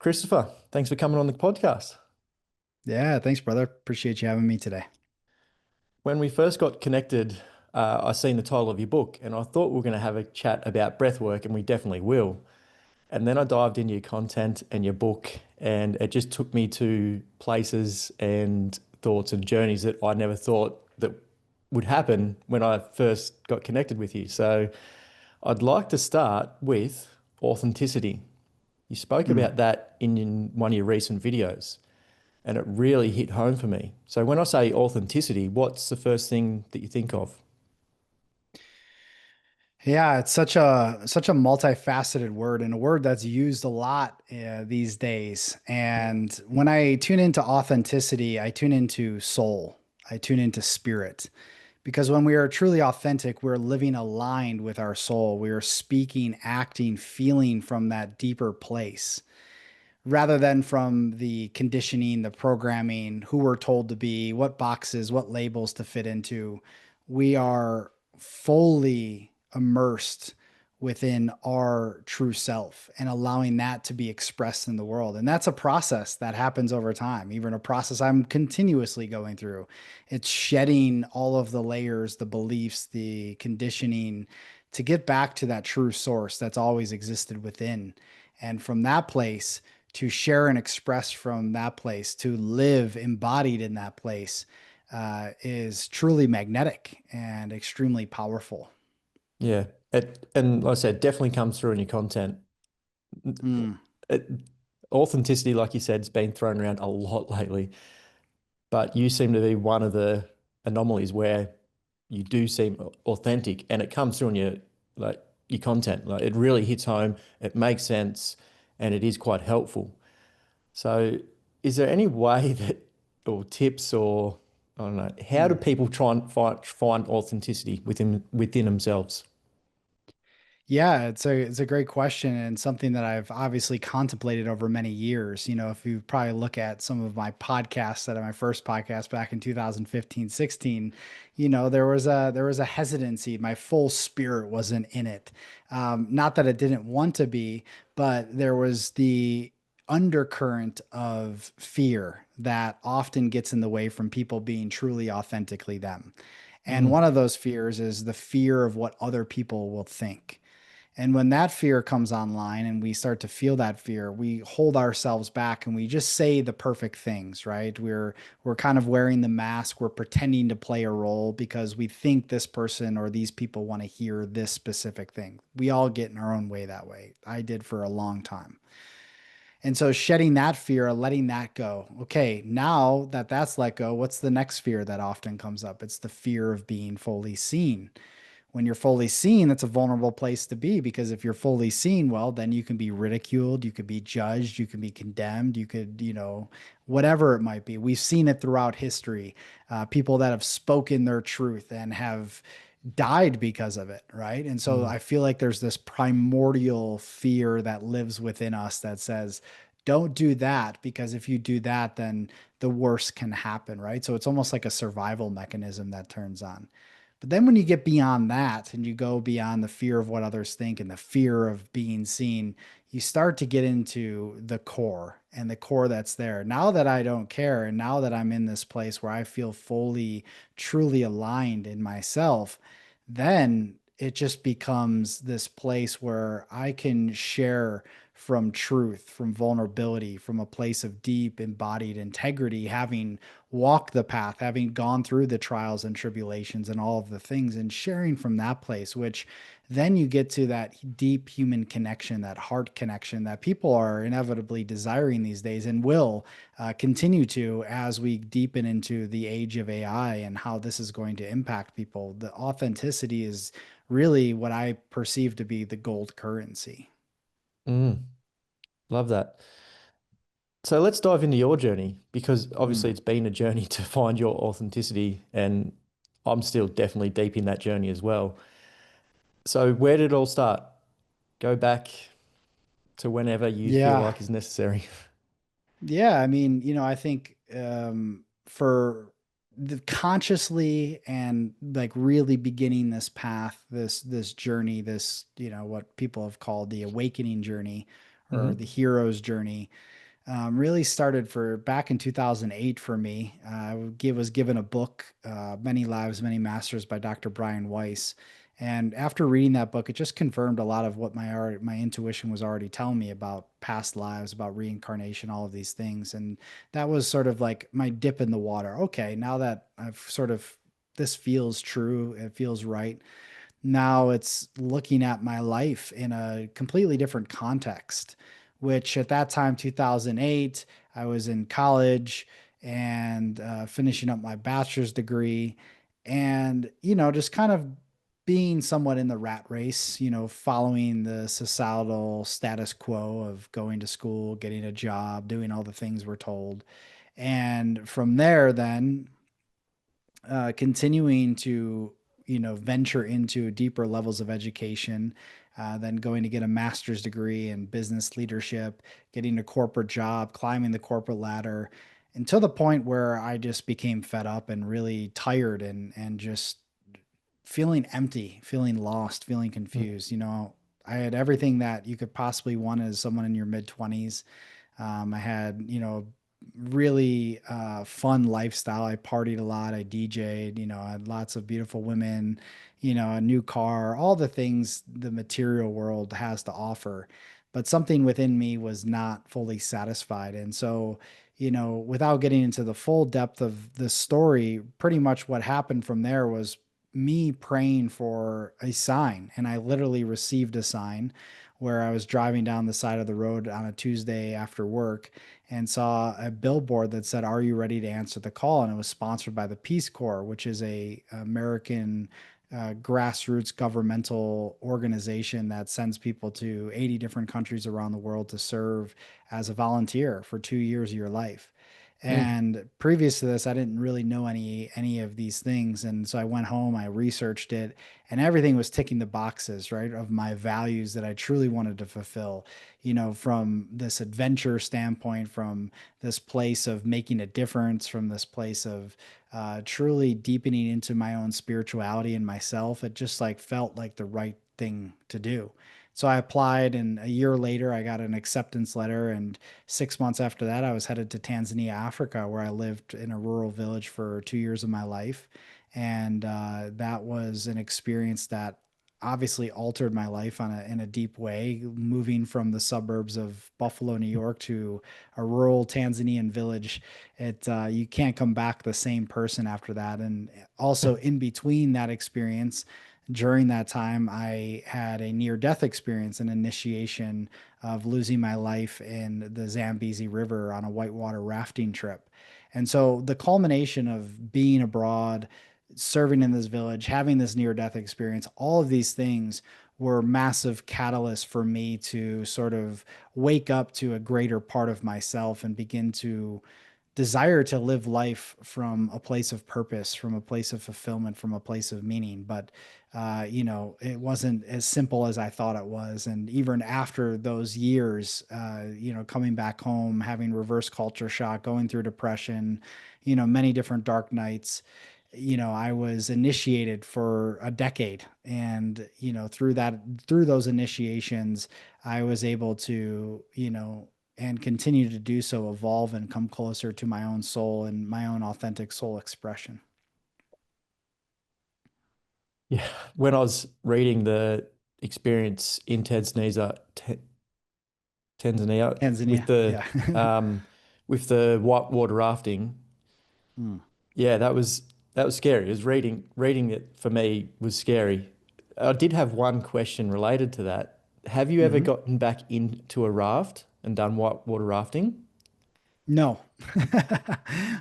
Christopher, thanks for coming on the podcast. Yeah, thanks, brother. Appreciate you having me today. When we first got connected, I seen the title of your book and I thought we were going to have a chat about breathwork, and we definitely will. And then I dived into your content and your book, and it just took me to places and thoughts and journeys that I never thought that would happen when I first got connected with you. So I'd like to start with authenticity. You spoke Mm. about that in one of your recent videos, and it really hit home for me. So when I say authenticity, what's the first thing that you think of? Yeah, it's such a multifaceted word and a word that's used a lot these days. And when I tune into authenticity, I tune into soul. I tune into spirit. Because when we are truly authentic, we're living aligned with our soul. We are speaking, acting, feeling from that deeper place rather than from the conditioning, the programming, who we're told to be, what boxes, what labels to fit into. We are fully immersed within our true self and allowing that to be expressed in the world. And that's a process that happens over time, even a process I'm continuously going through. It's shedding all of the layers, the beliefs, the conditioning to get back to that true source that's always existed within. And from that place, to share and express from that place, to live embodied in that place, is truly magnetic and extremely powerful. Yeah, and like I said, definitely comes through in your content. Mm. It, Authenticity, like you said, has been thrown around a lot lately, but you seem to be one of the anomalies where you do seem authentic, and it comes through in your content. Like it really hits home, it makes sense, and it is quite helpful. So, is there any way that, or tips, or I don't know, how do Mm. people try and find authenticity within themselves? Yeah, it's a great question and something that I've obviously contemplated over many years. You know, if you probably look at some of my podcasts that are my first podcast back in 2015, 16, there was a hesitancy. My full spirit wasn't in it. Not that it didn't want to be, but there was the undercurrent of fear that often gets in the way from people being truly authentically them. And Mm, one of those fears is the fear of what other people will think. And when that fear comes online and we start to feel that fear, we hold ourselves back and we just say the perfect things, right? We're kind of wearing the mask, we're pretending to play a role because we think this person or these people want to hear this specific thing. We all get in our own way that way. I did for a long time. And so shedding that fear, letting that go. Okay, now that that's let go, what's the next fear that often comes up? It's the fear of being fully seen. When you're fully seen, that's a vulnerable place to be because if you're fully seen, well, then you can be ridiculed, you could be judged, you can be condemned, you could, whatever it might be. We've seen it throughout history. People that have spoken their truth and have died because of it, right? And so mm, I feel like there's this primordial fear that lives within us that says, don't do that because if you do that, then the worst can happen, right? So it's almost like a survival mechanism that turns on. But then when you get beyond that and you go beyond the fear of what others think and the fear of being seen, you start to get into the core and the core that's there. Now that I don't care and now that I'm in this place where I feel fully, truly aligned in myself, then it just becomes this place where I can share from truth, from vulnerability, from a place of deep embodied integrity, having walked the path, having gone through the trials and tribulations and all of the things, and sharing from that place, which then you get to that deep human connection, that heart connection that people are inevitably desiring these days and will continue to as we deepen into the age of AI and how this is going to impact people. The authenticity is really what I perceive to be the gold currency. mm. Love that. So let's dive into your journey, because obviously Mm. it's been a journey to find your authenticity, and I'm still definitely deep in that journey as well. So where did it all start? Go back to whenever you feel Yeah. like is necessary. Yeah, I mean, I think for the consciously and like really beginning this path, this journey, this, what people have called the awakening journey, or Hmm. the hero's journey, really started for back in 2008 for me. Was given a book, Many Lives, Many Masters by Dr. Brian Weiss. And after reading that book, it just confirmed a lot of what my intuition was already telling me about past lives, about reincarnation, all of these things. And that was sort of like my dip in the water. Okay, now that I've sort of this feels true, it feels right. Now it's looking at my life in a completely different context, which at that time, 2008, I was in college and finishing up my bachelor's degree, and, just kind of being somewhat in the rat race, following the societal status quo of going to school, getting a job, doing all the things we're told. And from there, then continuing to venture into deeper levels of education, then going to get a master's degree in business leadership, getting a corporate job, climbing the corporate ladder, until the point where I just became fed up and really tired, and just feeling empty, feeling lost, feeling confused. I had everything that you could possibly want as someone in your mid 20s. I had, really fun lifestyle. I partied a lot. I DJ'd, I had lots of beautiful women, a new car, all the things the material world has to offer. But something within me was not fully satisfied. And so, without getting into the full depth of the story, pretty much what happened from there was me praying for a sign. And I literally received a sign where I was driving down the side of the road on a Tuesday after work and saw a billboard that said, "Are you ready to answer the call?" And it was sponsored by the Peace Corps, which is a American grassroots governmental organization that sends people to 80 different countries around the world to serve as a volunteer for 2 years of your life. Mm. And previous to this, I didn't really know any of these things. And so I went home, I researched it, and everything was ticking the boxes, right, of my values that I truly wanted to fulfill, from this adventure standpoint, from this place of making a difference, from this place of truly deepening into my own spirituality and myself. It just like felt like the right thing to do. So I applied, and a year later, I got an acceptance letter. And 6 months after that, I was headed to Tanzania, Africa, where I lived in a rural village for 2 years of my life. And that was an experience that obviously altered my life in a deep way, moving from the suburbs of Buffalo, New York to a rural Tanzanian village. You can't come back the same person after that. And also in between that experience, during that time, I had a near death experience, an initiation of losing my life in the Zambezi River on a whitewater rafting trip. And so the culmination of being abroad, serving in this village, having this near death experience, all of these things were massive catalysts for me to sort of wake up to a greater part of myself and begin to desire to live life from a place of purpose, from a place of fulfillment, from a place of meaning. But, it wasn't as simple as I thought it was. And even after those years, coming back home, having reverse culture shock, going through depression, many different dark nights, I was initiated for a decade. And, through those initiations, I was able to, and continue to do so, evolve and come closer to my own soul and my own authentic soul expression. Yeah. When I was reading the experience in Tanzania Tanzania, yeah. um, with the whitewater rafting, Mm. yeah, that was scary. It was reading it for me was scary. I did have one question related to that. Have you ever Mhm. gotten back into a raft and done whitewater rafting? No,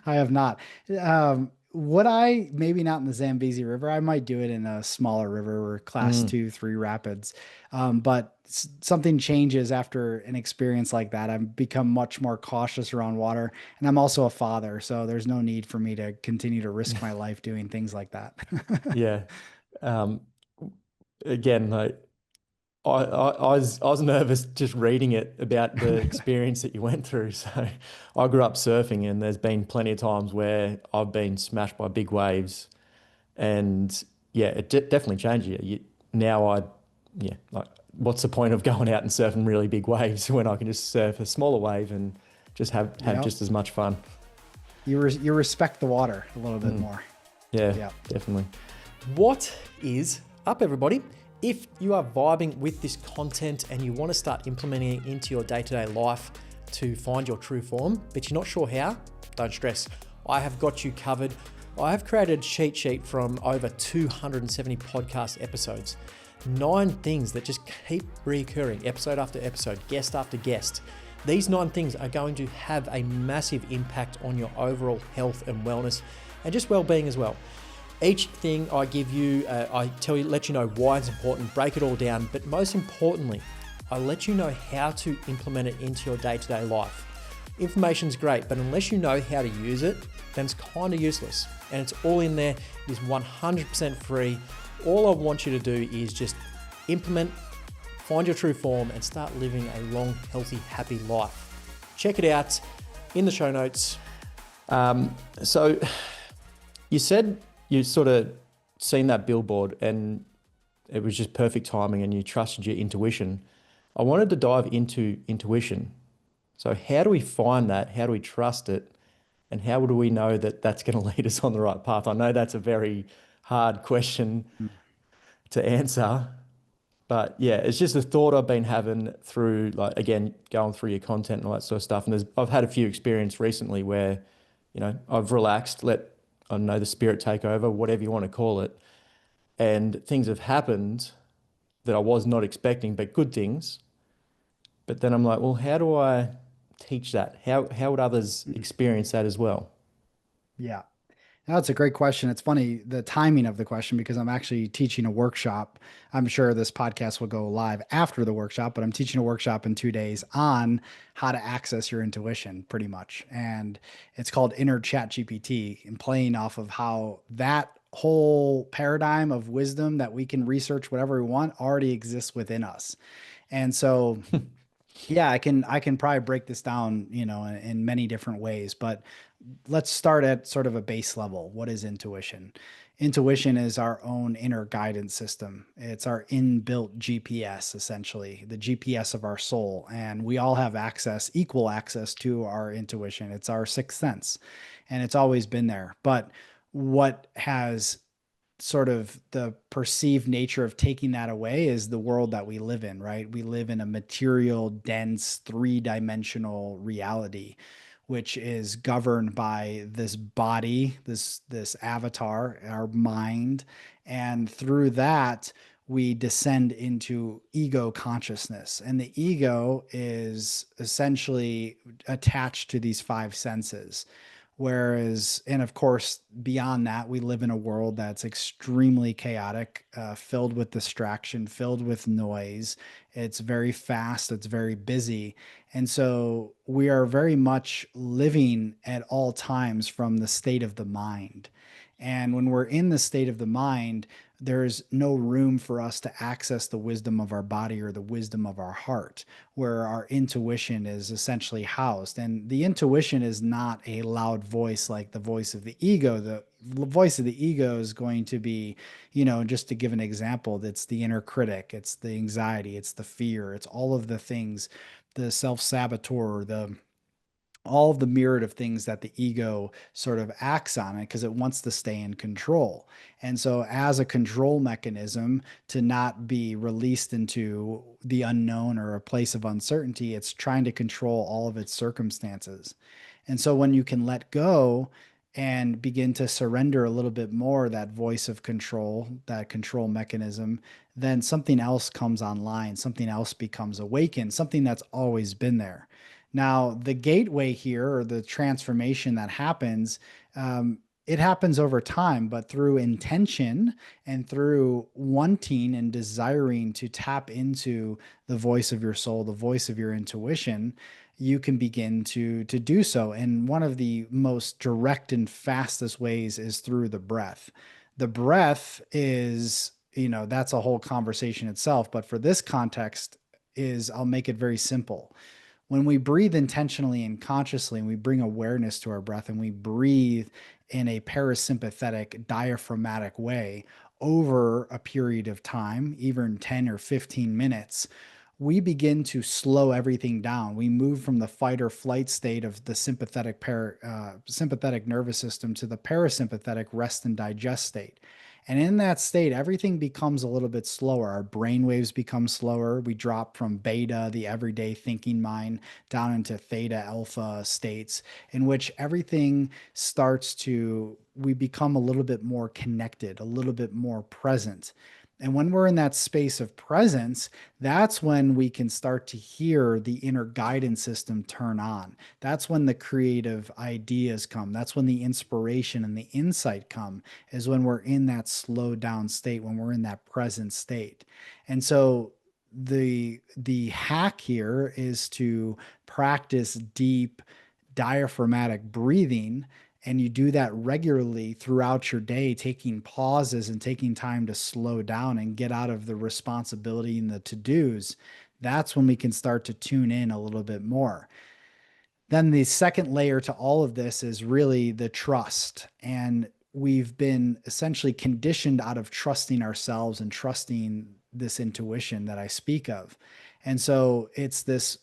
I have not. Would I? Maybe not in the Zambezi River. I might do it in a smaller river or class Mm. 2, 3 rapids. But something changes after an experience like that. I've become much more cautious around water, and I'm also a father, so there's no need for me to continue to risk my life doing things like that. Yeah. Um, again, like I was nervous just reading it about the experience that you went through. So I grew up surfing, and there's been plenty of times where I've been smashed by big waves, and yeah, it definitely changed you. Now yeah, like what's the point of going out and surfing really big waves when I can just surf a smaller wave and just have Yep. just as much fun? You respect the water a little bit Mm, more. yeah, Yeah. definitely. What is up, everybody? If you are vibing with this content and you want to start implementing it into your day-to-day life to find your true form, but you're not sure how, don't stress. I have got you covered. I have created a cheat sheet from over 270 podcast episodes. 9 things that just keep recurring, episode after episode, guest after guest. These 9 things are going to have a massive impact on your overall health and wellness and just well-being as well. Each thing I give you, let you know why it's important, break it all down, but most importantly, I let you know how to implement it into your day-to-day life. Information's great, but unless you know how to use it, then it's kind of useless. And it's all in there. It is 100% free. All I want you to do is just implement, find your true form, and start living a long, healthy, happy life. Check it out in the show notes. So you said you sort of seen that billboard and it was just perfect timing and you trusted your intuition. I wanted to dive into intuition. So how do we find that? How do we trust it? And how do we know that that's going to lead us on the right path? I know that's a very hard question Mm. to answer, but yeah, it's just a thought I've been having through, like, again, going through your content and all that sort of stuff. And I've had a few experience recently where, I've relaxed, let, I don't know, the spirit take over, whatever you want to call it. And things have happened that I was not expecting, but good things. But then I'm like, well, how do I teach that? How would others Mm. experience that as well? Yeah. No, that's a great question. It's funny, the timing of the question, because I'm actually teaching a workshop. I'm sure this podcast will go live after the workshop, but I'm teaching a workshop in 2 days on how to access your intuition, pretty much. And it's called Inner Chat GPT, and playing off of how that whole paradigm of wisdom that we can research whatever we want already exists within us. And so yeah, I can probably break this down, in many different ways, but let's start at sort of a base level. What is intuition? Intuition is our own inner guidance system. It's our inbuilt GPS, essentially, the GPS of our soul. And we all have access, equal access to our intuition. It's our sixth sense, and it's always been there. But what has sort of the perceived nature of taking that away is the world that we live in, right? We live in a material, dense, three-dimensional reality, which is governed by this body, this avatar, our mind, and through that we descend into ego consciousness. And the ego is essentially attached to these 5 senses. Whereas, and of course, beyond that, we live in a world that's extremely chaotic, filled with distraction, filled with noise. It's very fast, it's very busy. And so we are very much living at all times from the state of the mind. And when we're in the state of the mind, there's no room for us to access the wisdom of our body or the wisdom of our heart, where our intuition is essentially housed. And the intuition is not a loud voice like the voice of the ego. The voice of the ego is going to be, just to give an example, that's the inner critic, it's the anxiety, it's the fear, it's all of the things, the self saboteur, the all of the myriad of things that the ego sort of acts on it because it wants to stay in control. And so, as a control mechanism to not be released into the unknown or a place of uncertainty, it's trying to control all of its circumstances. And so, when you can let go and begin to surrender a little bit more that voice of control, that control mechanism, then something else comes online, something else becomes awakened, something that's always been there. Now, the gateway here, or the transformation that happens, it happens over time, but through intention and through wanting and desiring to tap into the voice of your soul, the voice of your intuition, you can begin to do so. And one of the most direct and fastest ways is through the breath. The breath is, that's a whole conversation itself, but for this context, is I'll make it very simple. When we breathe intentionally and consciously, and we bring awareness to our breath and we breathe in a parasympathetic, diaphragmatic way, over a period of time, even 10 or 15 minutes, we begin to slow everything down. We move from the fight or flight state of the sympathetic nervous system to the parasympathetic rest and digest state. And in that state, everything becomes a little bit slower. Our brain waves become slower. We drop from beta, the everyday thinking mind, down into theta, alpha states, in which everything starts to, we become a little bit more connected, a little bit more present. And when we're in that space of presence, that's when we can start to hear the inner guidance system turn on. That's when the creative ideas come. That's when the inspiration and the insight come, is when we're in that slowed down state, when we're in that present state. And so the hack here is to practice deep diaphragmatic breathing, and you do that regularly throughout your day, taking pauses and taking time to slow down and get out of the responsibility and the to-dos. That's when we can start to tune in a little bit more. Then the second layer to all of this is really the trust. And we've been essentially conditioned out of trusting ourselves and trusting this intuition that I speak of. And so it's this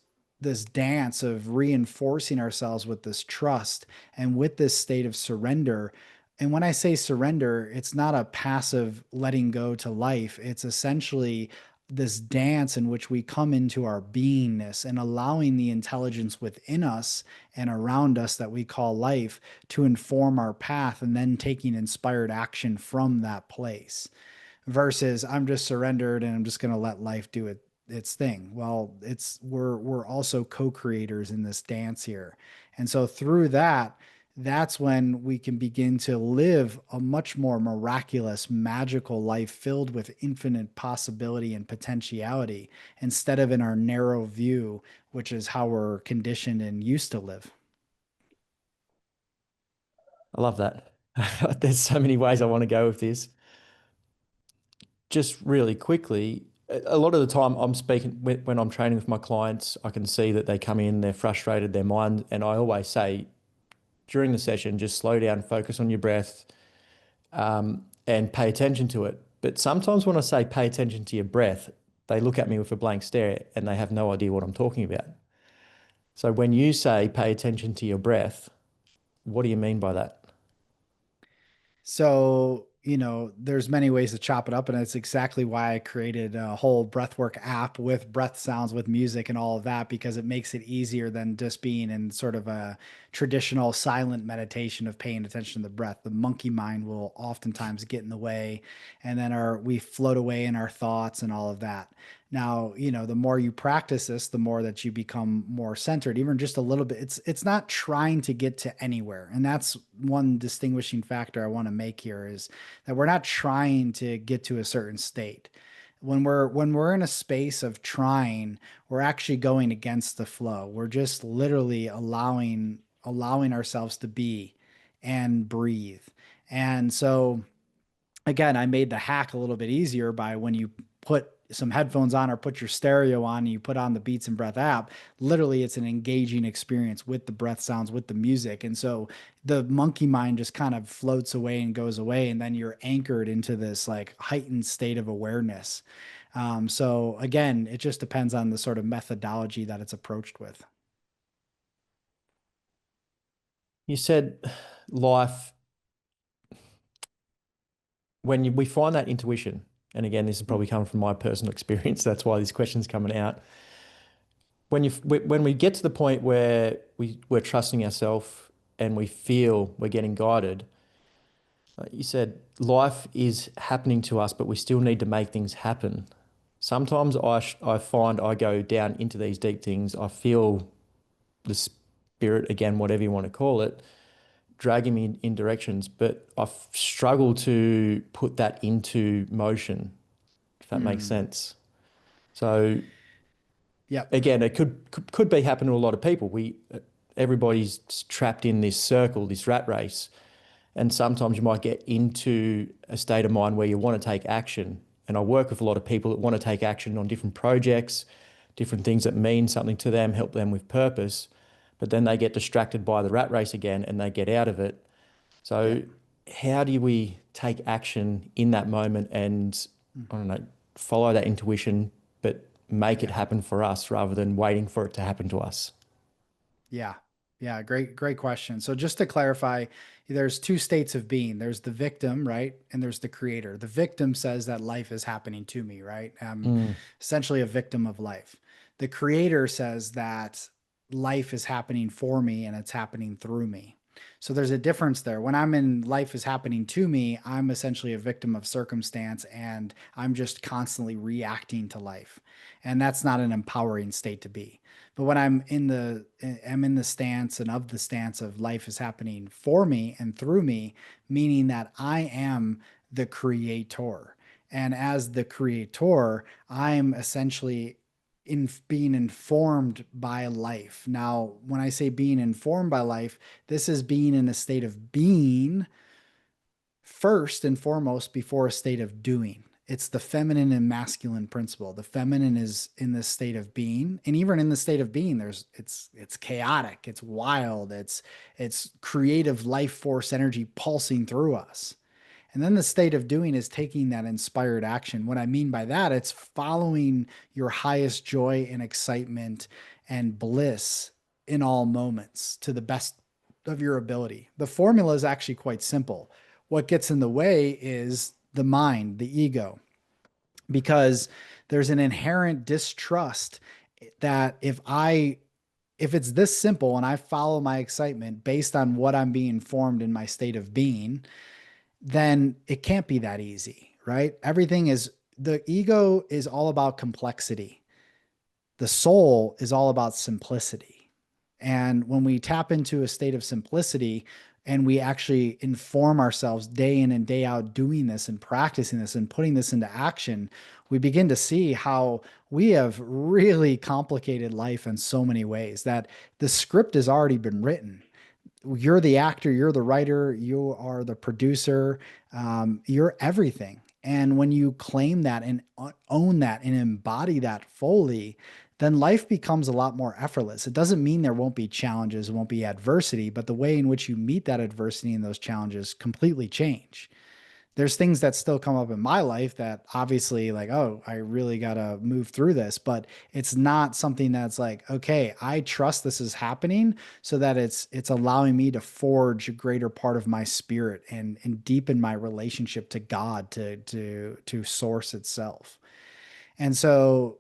dance of reinforcing ourselves with this trust and with this state of surrender. And when I say surrender, it's not a passive letting go to life. It's essentially this dance in which we come into our beingness and allowing the intelligence within us and around us that we call life to inform our path, and then taking inspired action from that place, versus I'm just surrendered and I'm just going to let life do its thing. Well, it's we're also co-creators in this dance here. And so through that, that's when we can begin to live a much more miraculous, magical life filled with infinite possibility and potentiality, instead of in our narrow view, which is how we're conditioned and used to live. I love that. There's so many ways I want to go with this. Just really quickly, a lot of the time I'm speaking when I'm training with my clients, I can see that they come in, they're frustrated, their mind, and I always say during the session, just slow down, focus on your breath, and pay attention to it. But sometimes when I say pay attention to your breath, they look at me with a blank stare and they have no idea what I'm talking about. So when you say pay attention to your breath, what do you mean by that? So, there's many ways to chop it up, and it's exactly why I created a whole breathwork app with breath sounds, with music and all of that, because it makes it easier than just being in sort of a traditional silent meditation of paying attention to the breath. The monkey mind will oftentimes get in the way, and then we float away in our thoughts and all of that. Now, the more you practice this, the more that you become more centered, even just a little bit. It's not trying to get to anywhere. And that's one distinguishing factor I want to make here, is that we're not trying to get to a certain state. When we're in a space of trying, we're actually going against the flow. We're just literally allowing ourselves to be and breathe. And so again, I made the hack a little bit easier by, when you put some headphones on or put your stereo on and you put on the Beats and Breath app, literally it's an engaging experience with the breath sounds, with the music. And so the monkey mind just kind of floats away and goes away. And then you're anchored into this like heightened state of awareness. So again, it just depends on the sort of methodology that it's approached with. You said life, we find that intuition, and again, this is probably coming from my personal experience, that's why this question's coming out. When we get to the point where we're trusting ourselves and we feel we're getting guided, like you said, life is happening to us, but we still need to make things happen. Sometimes I find I go down into these deep things. I feel the spirit, again, whatever you want to call it, dragging me in directions, but I struggle to put that into motion, if that makes Hmm. sense. So Yep. again, it could be happening to a lot of people. Everybody's trapped in this circle, this rat race, and sometimes you might get into a state of mind where you want to take action. And I work with a lot of people that want to take action on different projects, different things that mean something to them, help them with purpose, but then they get distracted by the rat race again and they get out of it. So Yep. how do we take action in that moment and, I don't know, follow that intuition, but make it Yeah. happen for us rather than waiting for it to happen to us? Yeah. Yeah. Great question. So just to clarify, there's two states of being. There's the victim, right? And there's the creator. The victim says that life is happening to me, right? I'm Mm, essentially a victim of life. The creator says that life is happening for me and it's happening through me. So there's a difference there. When I'm in life is happening to me, I'm essentially a victim of circumstance and I'm just constantly reacting to life. And that's not an empowering state to be. But when I'm in the stance and of the stance of life is happening for me and through me, meaning that I am the creator. And as the creator, I'm essentially in being informed by life. Now, when I say being informed by life, this is being in a state of being first and foremost before a state of doing. It's the feminine and masculine principle. The feminine is in this state of being, and even in the state of being, it's chaotic, it's wild, it's creative life force energy pulsing through us. And then the state of doing is taking that inspired action. What I mean by that, it's following your highest joy and excitement and bliss in all moments to the best of your ability. The formula is actually quite simple. What gets in the way is the mind, the ego, because there's an inherent distrust that if it's this simple and I follow my excitement based on what I'm being formed in my state of being, then it can't be that easy, right? Everything is the ego is all about complexity. The soul is all about simplicity. And when we tap into a state of simplicity and we actually inform ourselves day in and day out doing this and practicing this and putting this into action, we begin to see how we have really complicated life in so many ways that the script has already been written. You're the actor, you're the writer, you are the producer, you're everything. And when you claim that and own that and embody that fully, then life becomes a lot more effortless. It doesn't mean there won't be challenges, won't be adversity, but the way in which you meet that adversity and those challenges completely change. There's things that still come up in my life that obviously like, oh, I really got to move through this, but it's not something that's like, okay, I trust this is happening so that it's allowing me to forge a greater part of my spirit and deepen my relationship to God, to source itself. And so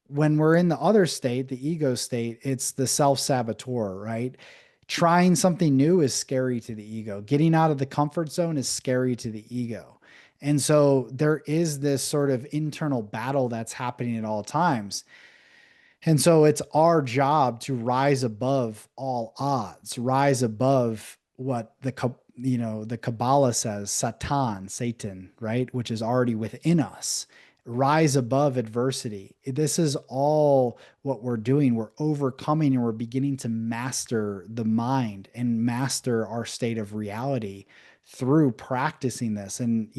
when we're in the other state, the ego state, it's the self-saboteur, right? Trying something new is scary to the ego. Getting out of the comfort zone is scary to the ego. And so there is this sort of internal battle that's happening at all times. And so it's our job to rise above all odds, rise above what the Kabbalah says, Satan, right, which is already within us. Rise above adversity. This is all what we're doing. We're overcoming and we're beginning to master the mind and master our state of reality through practicing this. And,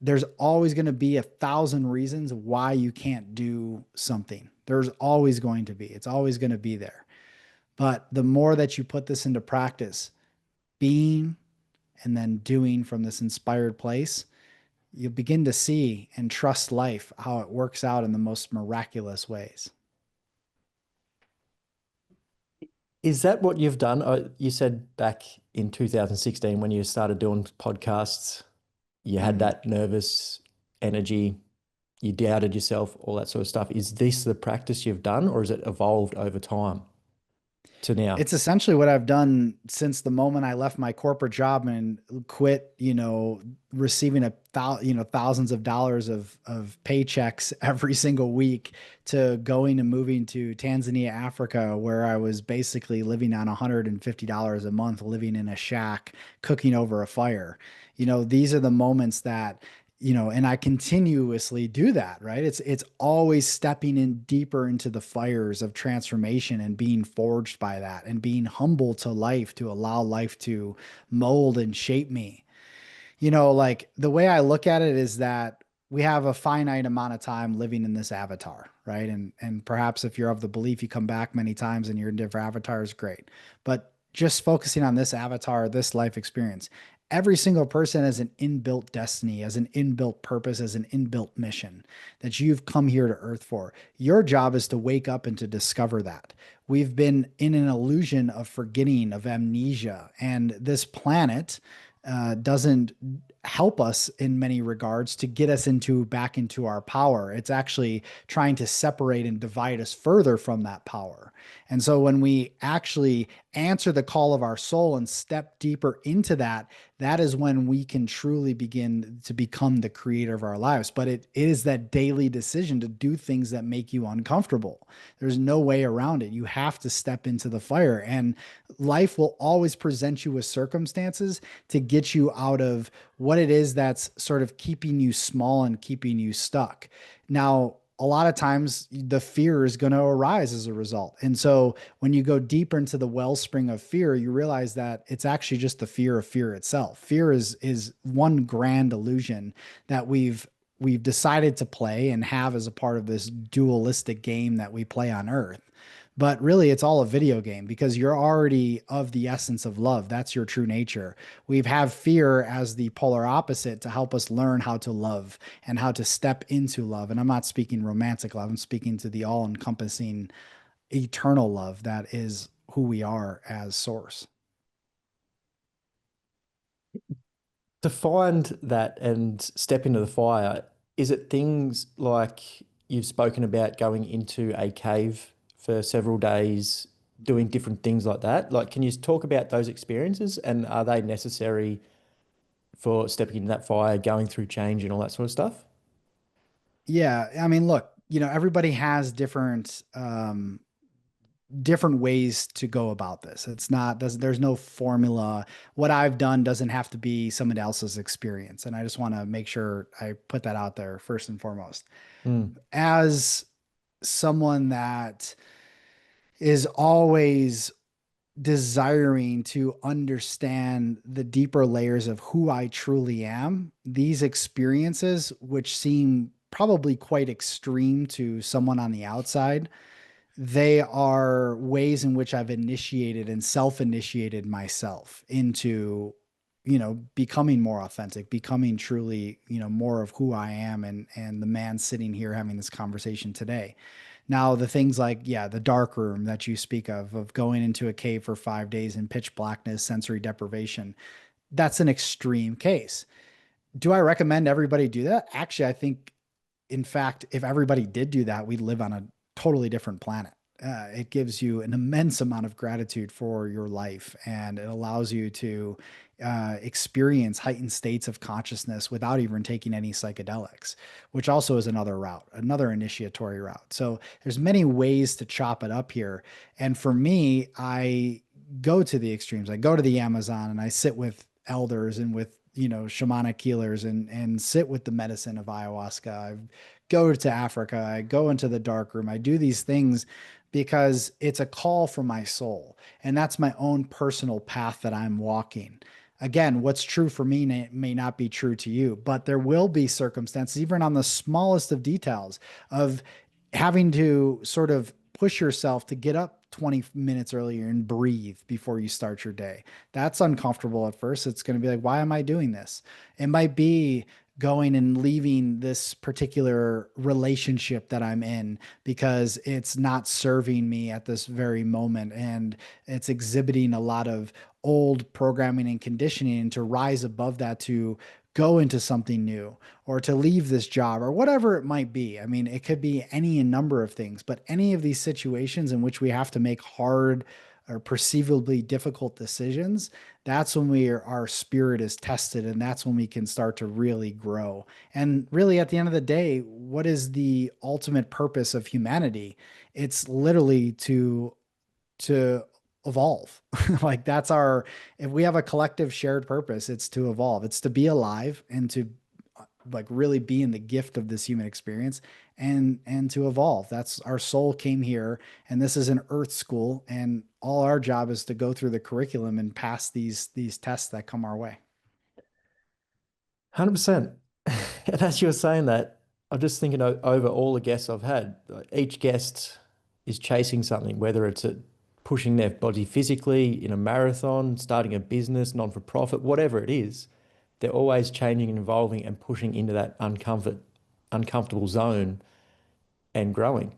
there's always going to be 1,000 reasons why you can't do something. There's always going to be. It's always going to be there. But the more that you put this into practice, being and then doing from this inspired place, you begin to see and trust life, how it works out in the most miraculous ways. Is that what you've done? You said back in 2016 when you started doing podcasts, you had Mhm. that nervous energy, you doubted yourself, all that sort of stuff. Is this the practice you've done, or has it evolved over time to now? It's essentially what I've done since the moment I left my corporate job and quit, receiving thousands of dollars of paychecks every single week to going and moving to Tanzania, Africa, where I was basically living on $150 a month, living in a shack, cooking over a fire. These are the moments that and I continuously do that, right? It's always stepping in deeper into the fires of transformation and being forged by that and being humble to life to allow life to mold and shape me. Like the way I look at it is that we have a finite amount of time living in this avatar, right? And perhaps if you're of the belief you come back many times and you're in different avatars, great. But just focusing on this avatar, this life experience, every single person has an inbuilt destiny, has an inbuilt purpose, has an inbuilt mission that you've come here to earth for. Your job is to wake up and to discover that. We've been in an illusion of forgetting, of amnesia, and this planet doesn't help us in many regards to get us into back into our power. It's actually trying to separate and divide us further from that power. And so when we actually answer the call of our soul and step deeper into that, that is when we can truly begin to become the creator of our lives. But it is that daily decision to do things that make you uncomfortable. There's no way around it. You have to step into the fire, and life will always present you with circumstances to get you out of what it is that's sort of keeping you small and keeping you stuck. Now, a lot of times the fear is going to arise as a result. And so when you go deeper into the wellspring of fear, you realize that it's actually just the fear of fear itself. Fear is one grand illusion that we've decided to play and have as a part of this dualistic game that we play on earth. But really, it's all a video game because you're already of the essence of love. That's your true nature. We have fear as the polar opposite to help us learn how to love and how to step into love. And I'm not speaking romantic love, I'm speaking to the all encompassing eternal love that is who we are as source. To find that and step into the fire, is it things like you've spoken about going into a cave for several days, doing different things like that? Like, can you talk about those experiences and are they necessary for stepping into that fire, going through change and all that sort of stuff? Yeah. I mean, look, everybody has different ways to go about this. It's not, there's no formula. What I've done doesn't have to be someone else's experience. And I just want to make sure I put that out there first and foremost. Mm. As someone that is always desiring to understand the deeper layers of who I truly am, these experiences, which seem probably quite extreme to someone on the outside, they are ways in which I've initiated and self-initiated myself into, becoming more authentic, becoming truly, more of who I am and the man sitting here having this conversation today. Now, the things like, yeah, the dark room that you speak of going into a cave for 5 days in pitch blackness, sensory deprivation, that's an extreme case. Do I recommend everybody do that? Actually, I think in fact, if everybody did do that, we'd live on a totally different planet. It gives you an immense amount of gratitude for your life, and it allows you to experience heightened states of consciousness without even taking any psychedelics, which also is another route, another initiatory route. So there's many ways to chop it up here. And for me, I go to the extremes. I go to the Amazon and I sit with elders and with shamanic healers and sit with the medicine of ayahuasca. I go to Africa. I go into the dark room. I do these things because it's a call from my soul, and that's my own personal path that I'm walking. Again, what's true for me may not be true to you, but there will be circumstances, even on the smallest of details, of having to sort of push yourself to get up 20 minutes earlier and breathe before you start your day. That's uncomfortable at first. It's going to be like, why am I doing this? It might be going and leaving this particular relationship that I'm in because it's not serving me at this very moment and it's exhibiting a lot of old programming and conditioning, and to rise above that to go into something new or to leave this job or whatever it might be. I mean, it could be any number of things, but any of these situations in which we have to make hard or perceivably difficult decisions, that's when our spirit is tested, and that's when we can start to really grow. And really, at the end of the day, what is the ultimate purpose of humanity? It's literally to evolve. Like that's our, if we have a collective shared purpose, it's to evolve. It's to be alive and to like really be in the gift of this human experience and to evolve. That's our soul came here, and this is an earth school, and all our job is to go through the curriculum and pass these tests that come our way. 100%. And as you were saying that, I'm just thinking over all the guests I've had, like, each guest is chasing something, whether it's a pushing their body physically in a marathon, starting a business, non-for-profit, whatever it is, they're always changing and evolving and pushing into that uncomfortable zone and growing. Mm.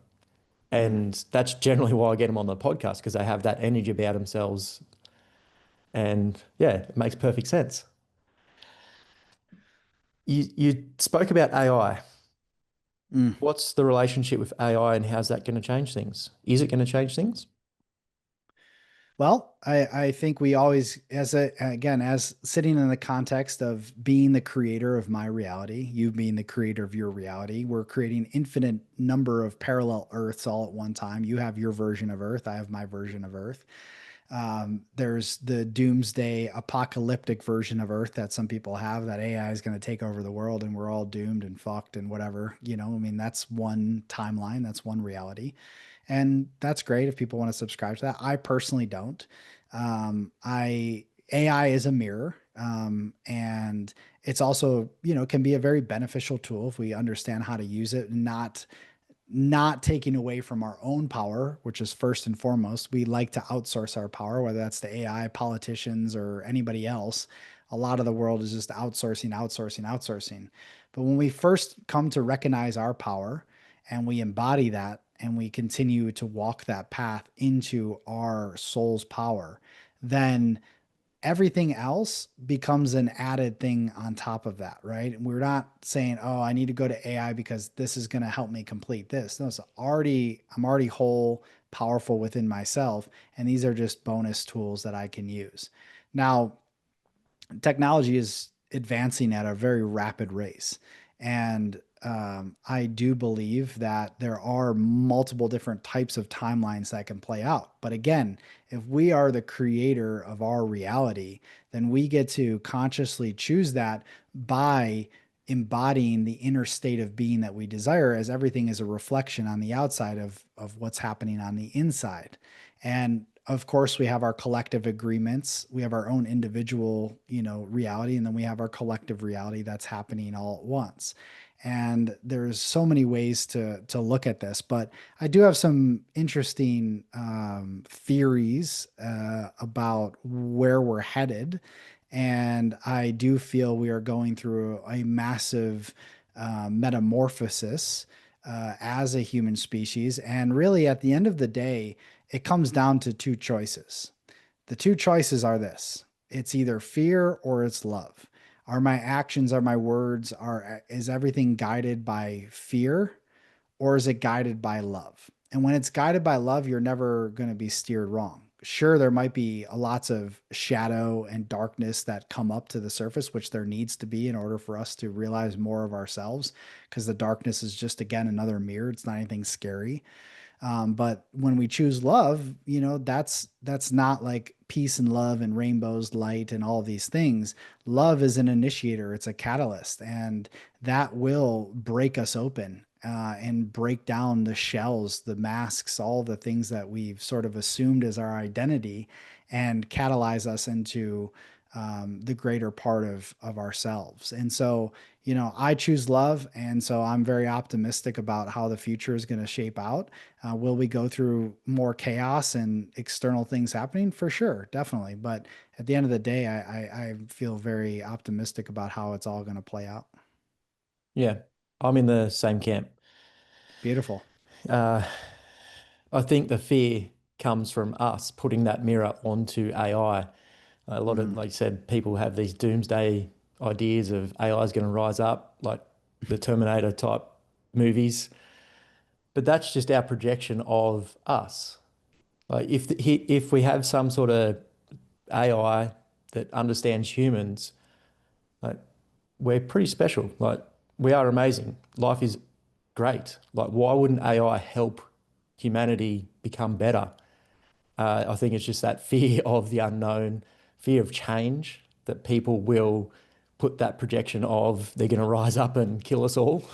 And that's generally why I get them on the podcast because they have that energy about themselves. And yeah, it makes perfect sense. You spoke about AI. Mm. What's the relationship with AI and how's that going to change things? Is it going to change things? Well, I think we always, as a, again, as sitting in the context of being the creator of my reality, you being the creator of your reality, we're creating infinite number of parallel Earths all at one time. You have your version of Earth, I have my version of Earth. There's the doomsday apocalyptic version of Earth that some people have that AI is going to take over the world and we're all doomed and fucked and whatever. I mean, that's one timeline, that's one reality. And that's great if people want to subscribe to that. I personally don't. I AI is a mirror, and it's also can be a very beneficial tool if we understand how to use it, and not taking away from our own power, which is first and foremost. We like to outsource our power, whether that's the AI, politicians, or anybody else. A lot of the world is just outsourcing, outsourcing, outsourcing. But when we first come to recognize our power and we embody that and we continue to walk that path into our soul's power, then everything else becomes an added thing on top of that, right? And we're not saying, oh, I need to go to AI because this is going to help me complete this. No, I'm already whole, powerful within myself. And these are just bonus tools that I can use. Now, technology is advancing at a very rapid race. And I do believe that there are multiple different types of timelines that can play out. But again, if we are the creator of our reality, then we get to consciously choose that by embodying the inner state of being that we desire, as everything is a reflection on the outside of what's happening on the inside. And of course, we have our collective agreements. We have our own individual, reality, and then we have our collective reality that's happening all at once. And there's so many ways to look at this, but I do have some interesting theories about where we're headed, and I do feel we are going through a massive metamorphosis as a human species. And really, at the end of the day, it comes down to two choices. The two choices are this: it's either fear or it's love. Are my actions, are my words, is everything guided by fear or is it guided by love? And when it's guided by love, you're never going to be steered wrong. Sure, there might be lots of shadow and darkness that come up to the surface, which there needs to be in order for us to realize more of ourselves, because the darkness is just, again, another mirror. It's not anything scary. But when we choose love, that's not like peace and love and rainbows, light, and all these things. Love is an initiator, it's a catalyst, and that will break us open and break down the shells, the masks, all the things that we've sort of assumed as our identity, and catalyze us into the greater part of ourselves. And so, I choose love. And so I'm very optimistic about how the future is going to shape out. Will we go through more chaos and external things happening? For sure, definitely. But at the end of the day, I feel very optimistic about how it's all going to play out. Yeah, I'm in the same camp. Beautiful. Uh, I think the fear comes from us putting that mirror onto AI. A lot of, Mm. like you said, people have these doomsday ideas of AI is going to rise up, like the Terminator type movies. But that's just our projection of us. Like if we have some sort of AI that understands humans, like we're pretty special. Like we are amazing. Life is great. Like why wouldn't AI help humanity become better? I think it's just that fear of the unknown, fear of change that people will put that projection of they're going to rise up and kill us all.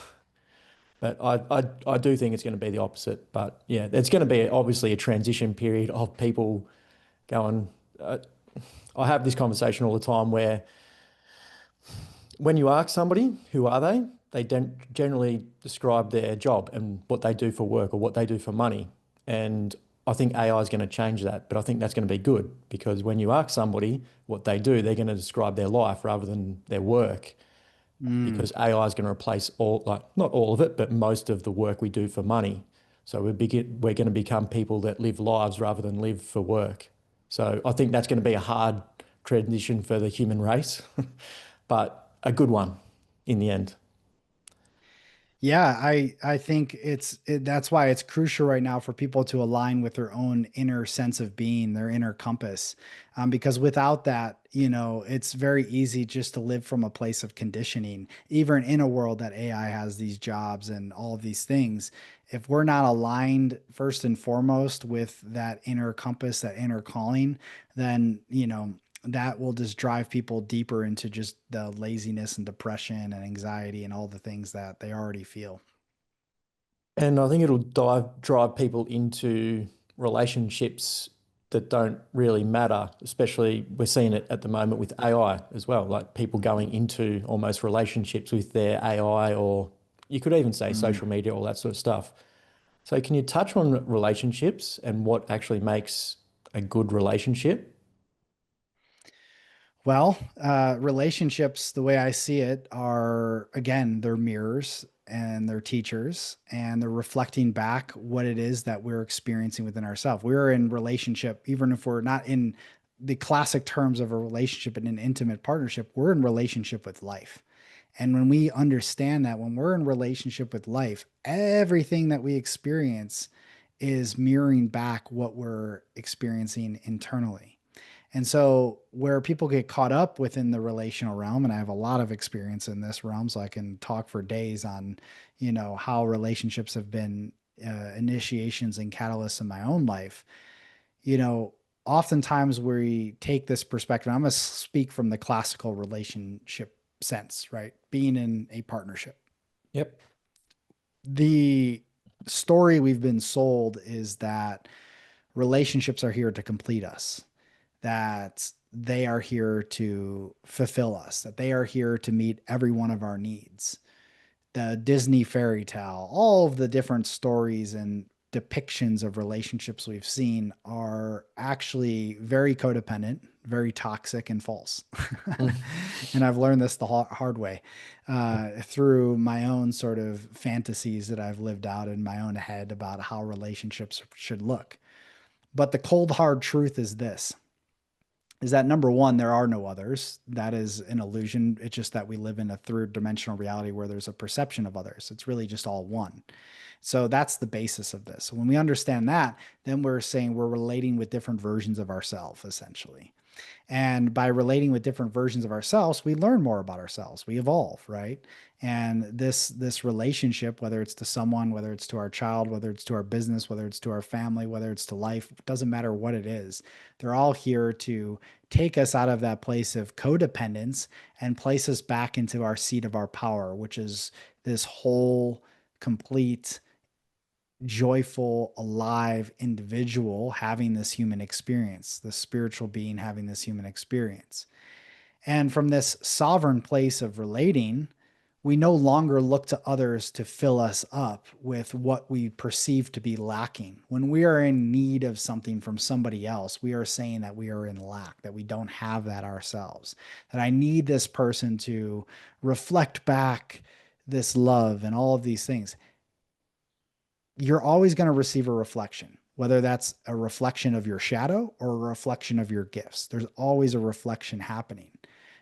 But I do think it's going to be the opposite. But yeah, it's going to be obviously a transition period of people going. I have this conversation all the time where when you ask somebody who are they don't generally describe their job and what they do for work or what they do for money. And I think AI is going to change that, but I think that's going to be good because when you ask somebody what they do, they're going to describe their life rather than their work Mm. because AI is going to replace all, like not all of it, but most of the work we do for money. So we're going to become people that live lives rather than live for work. So I think that's going to be a hard transition for the human race, but a good one in the end. Yeah, I think that's why it's crucial right now for people to align with their own inner sense of being, their inner compass. Because without that, it's very easy just to live from a place of conditioning, even in a world that AI has these jobs and all of these things. If we're not aligned first and foremost with that inner compass, that inner calling, then, that will just drive people deeper into just the laziness and depression and anxiety and all the things that they already feel. And I think it'll drive people into relationships that don't really matter, especially we're seeing it at the moment with AI as well, like people going into almost relationships with their AI, or you could even say Mm. social media, all that sort of stuff. So can you touch on relationships and what actually makes a good relationship? Well, relationships, the way I see it, are again, they're mirrors and they're teachers, and they're reflecting back what it is that we're experiencing within ourselves. We're in relationship, even if we're not in the classic terms of a relationship and an intimate partnership, we're in relationship with life. And when we understand that, when we're in relationship with life, everything that we experience is mirroring back what we're experiencing internally. And so, where people get caught up within the relational realm, and I have a lot of experience in this realm, so I can talk for days on, how relationships have been initiations and catalysts in my own life. You know, Oftentimes we take this perspective. I'm going to speak from the classical relationship sense, right? Being in a partnership. Yep. The story we've been sold is that relationships are here to complete us, that they are here to fulfill us, that they are here to meet every one of our needs. The Disney fairy tale, all of the different stories and depictions of relationships we've seen are actually very codependent, very toxic, and false. Mm. And I've learned this the hard way through my own sort of fantasies that I've lived out in my own head about how relationships should look. But the cold, hard truth is that number one, there are no others. That is an illusion. It's just that we live in a third dimensional reality where there's a perception of others. It's really just all one. So that's the basis of this. When we understand that, then we're saying we're relating with different versions of ourselves, essentially. And by relating with different versions of ourselves, we learn more about ourselves. We evolve, right? And this relationship, whether it's to someone, whether it's to our child, whether it's to our business, whether it's to our family, whether it's to life, doesn't matter what it is. They're all here to take us out of that place of codependence and place us back into our seat of our power, which is this whole, complete, joyful, alive individual having this human experience, the spiritual being having this human experience. And from this sovereign place of relating, we no longer look to others to fill us up with what we perceive to be lacking. When we are in need of something from somebody else, we are saying that we are in lack, that we don't have that ourselves, that I need this person to reflect back this love and all of these things. You're always going to receive a reflection, whether that's a reflection of your shadow or a reflection of your gifts. There's always a reflection happening.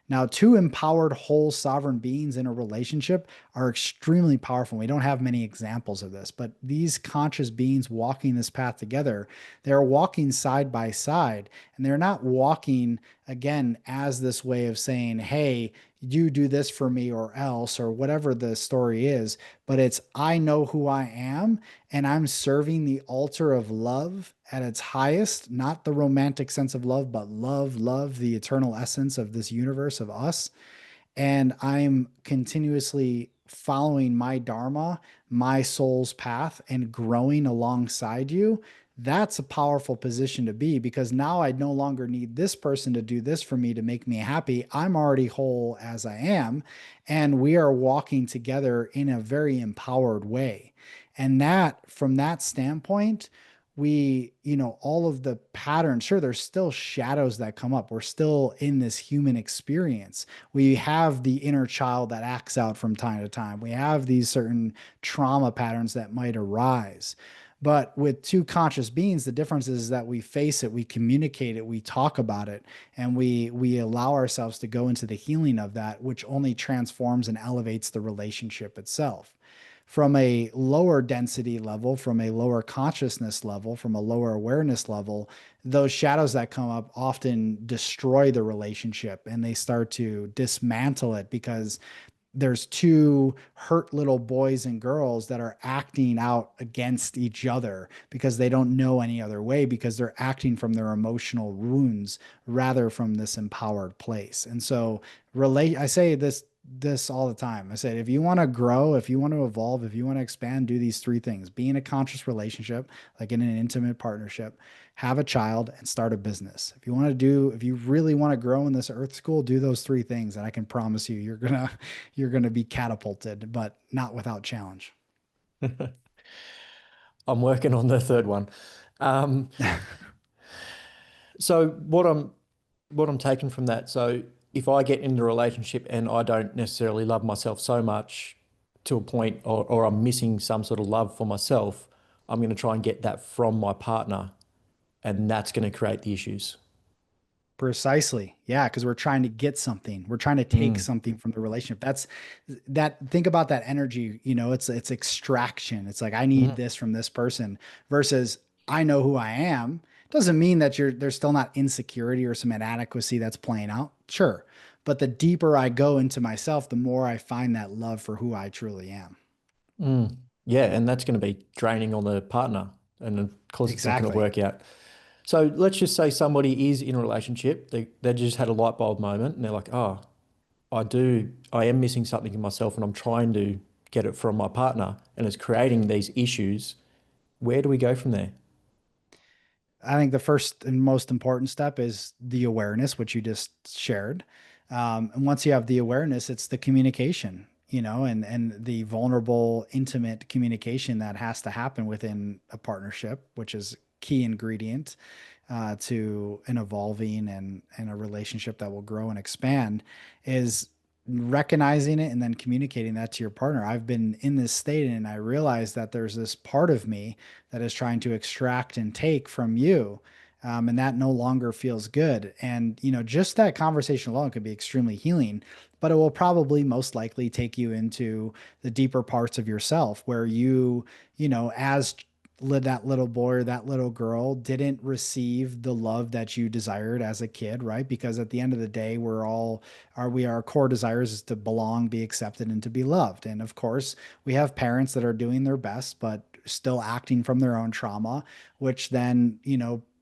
Now, two empowered, whole, sovereign beings in a relationship are extremely powerful. We don't have many examples of this, but these conscious beings walking this path together, they're walking side by side, and they're not walking again as this way of saying, hey, you do this for me or else, or whatever the story is, but it's, I know who I am, and I'm serving the altar of love at its highest, not the romantic sense of love, but love, the eternal essence of this universe of us. And I'm continuously following my dharma, my soul's path, and growing alongside you. That's a powerful position to be, because now I no longer need this person to do this for me to make me happy. I'm already whole as I am, and we are walking together in a very empowered way. And that, from that standpoint, all of the patterns, sure, there's still shadows that come up. We're still in this human experience. We have the inner child that acts out from time to time. We have these certain trauma patterns that might arise. But with two conscious beings, the difference is that we face it, we communicate it, we talk about it, and we allow ourselves to go into the healing of that, which only transforms and elevates the relationship itself. From a lower density level, from a lower consciousness level, from a lower awareness level, those shadows that come up often destroy the relationship and they start to dismantle it because there's two hurt little boys and girls that are acting out against each other because they don't know any other way, because they're acting from their emotional wounds rather from this empowered place. And so relate I say this all the time. I said, if you want to grow, if you want to evolve, if you want to expand, do these three things: be in a conscious relationship, like in an intimate partnership, have a child, and start a business. If you really want to grow in this earth school, do those three things. And I can promise you, you're gonna be catapulted, but not without challenge. I'm working on the third one. Um, so what I'm taking from that, so if I get into a relationship and I don't necessarily love myself so much to a point, or I'm missing some sort of love for myself, I'm going to try and get that from my partner, and that's going to create the issues. Precisely. Yeah, because we're trying to get something. We're trying to take Mm, something from the relationship. Think about that energy, it's extraction. It's like I need mm, this from this person versus I know who I am. Doesn't mean that there's still not insecurity or some inadequacy that's playing out. Sure. But the deeper I go into myself, the more I find that love for who I truly am. mm. Yeah, and that's going to be draining on the partner, and of course it's not going to Exactly. work out. So let's just say somebody is in a relationship, they just had a light bulb moment and they're like, oh, I am missing something in myself and I'm trying to get it from my partner and it's creating these issues. Where do we go from there? I think the first and most important step is the awareness, which you just shared. And once you have the awareness, it's the communication, and the vulnerable, intimate communication that has to happen within a partnership, which is key ingredient to an evolving and a relationship that will grow and expand, is recognizing it and then communicating that to your partner. I've been in this state and I realize that there's this part of me that is trying to extract and take from you. And that no longer feels good. And, just that conversation alone could be extremely healing, but it will probably most likely take you into the deeper parts of yourself where as that little boy or that little girl didn't receive the love that you desired as a kid, right? Because at the end of the day, our core desires is to belong, be accepted, and to be loved. And of course, we have parents that are doing their best, but still acting from their own trauma, which then,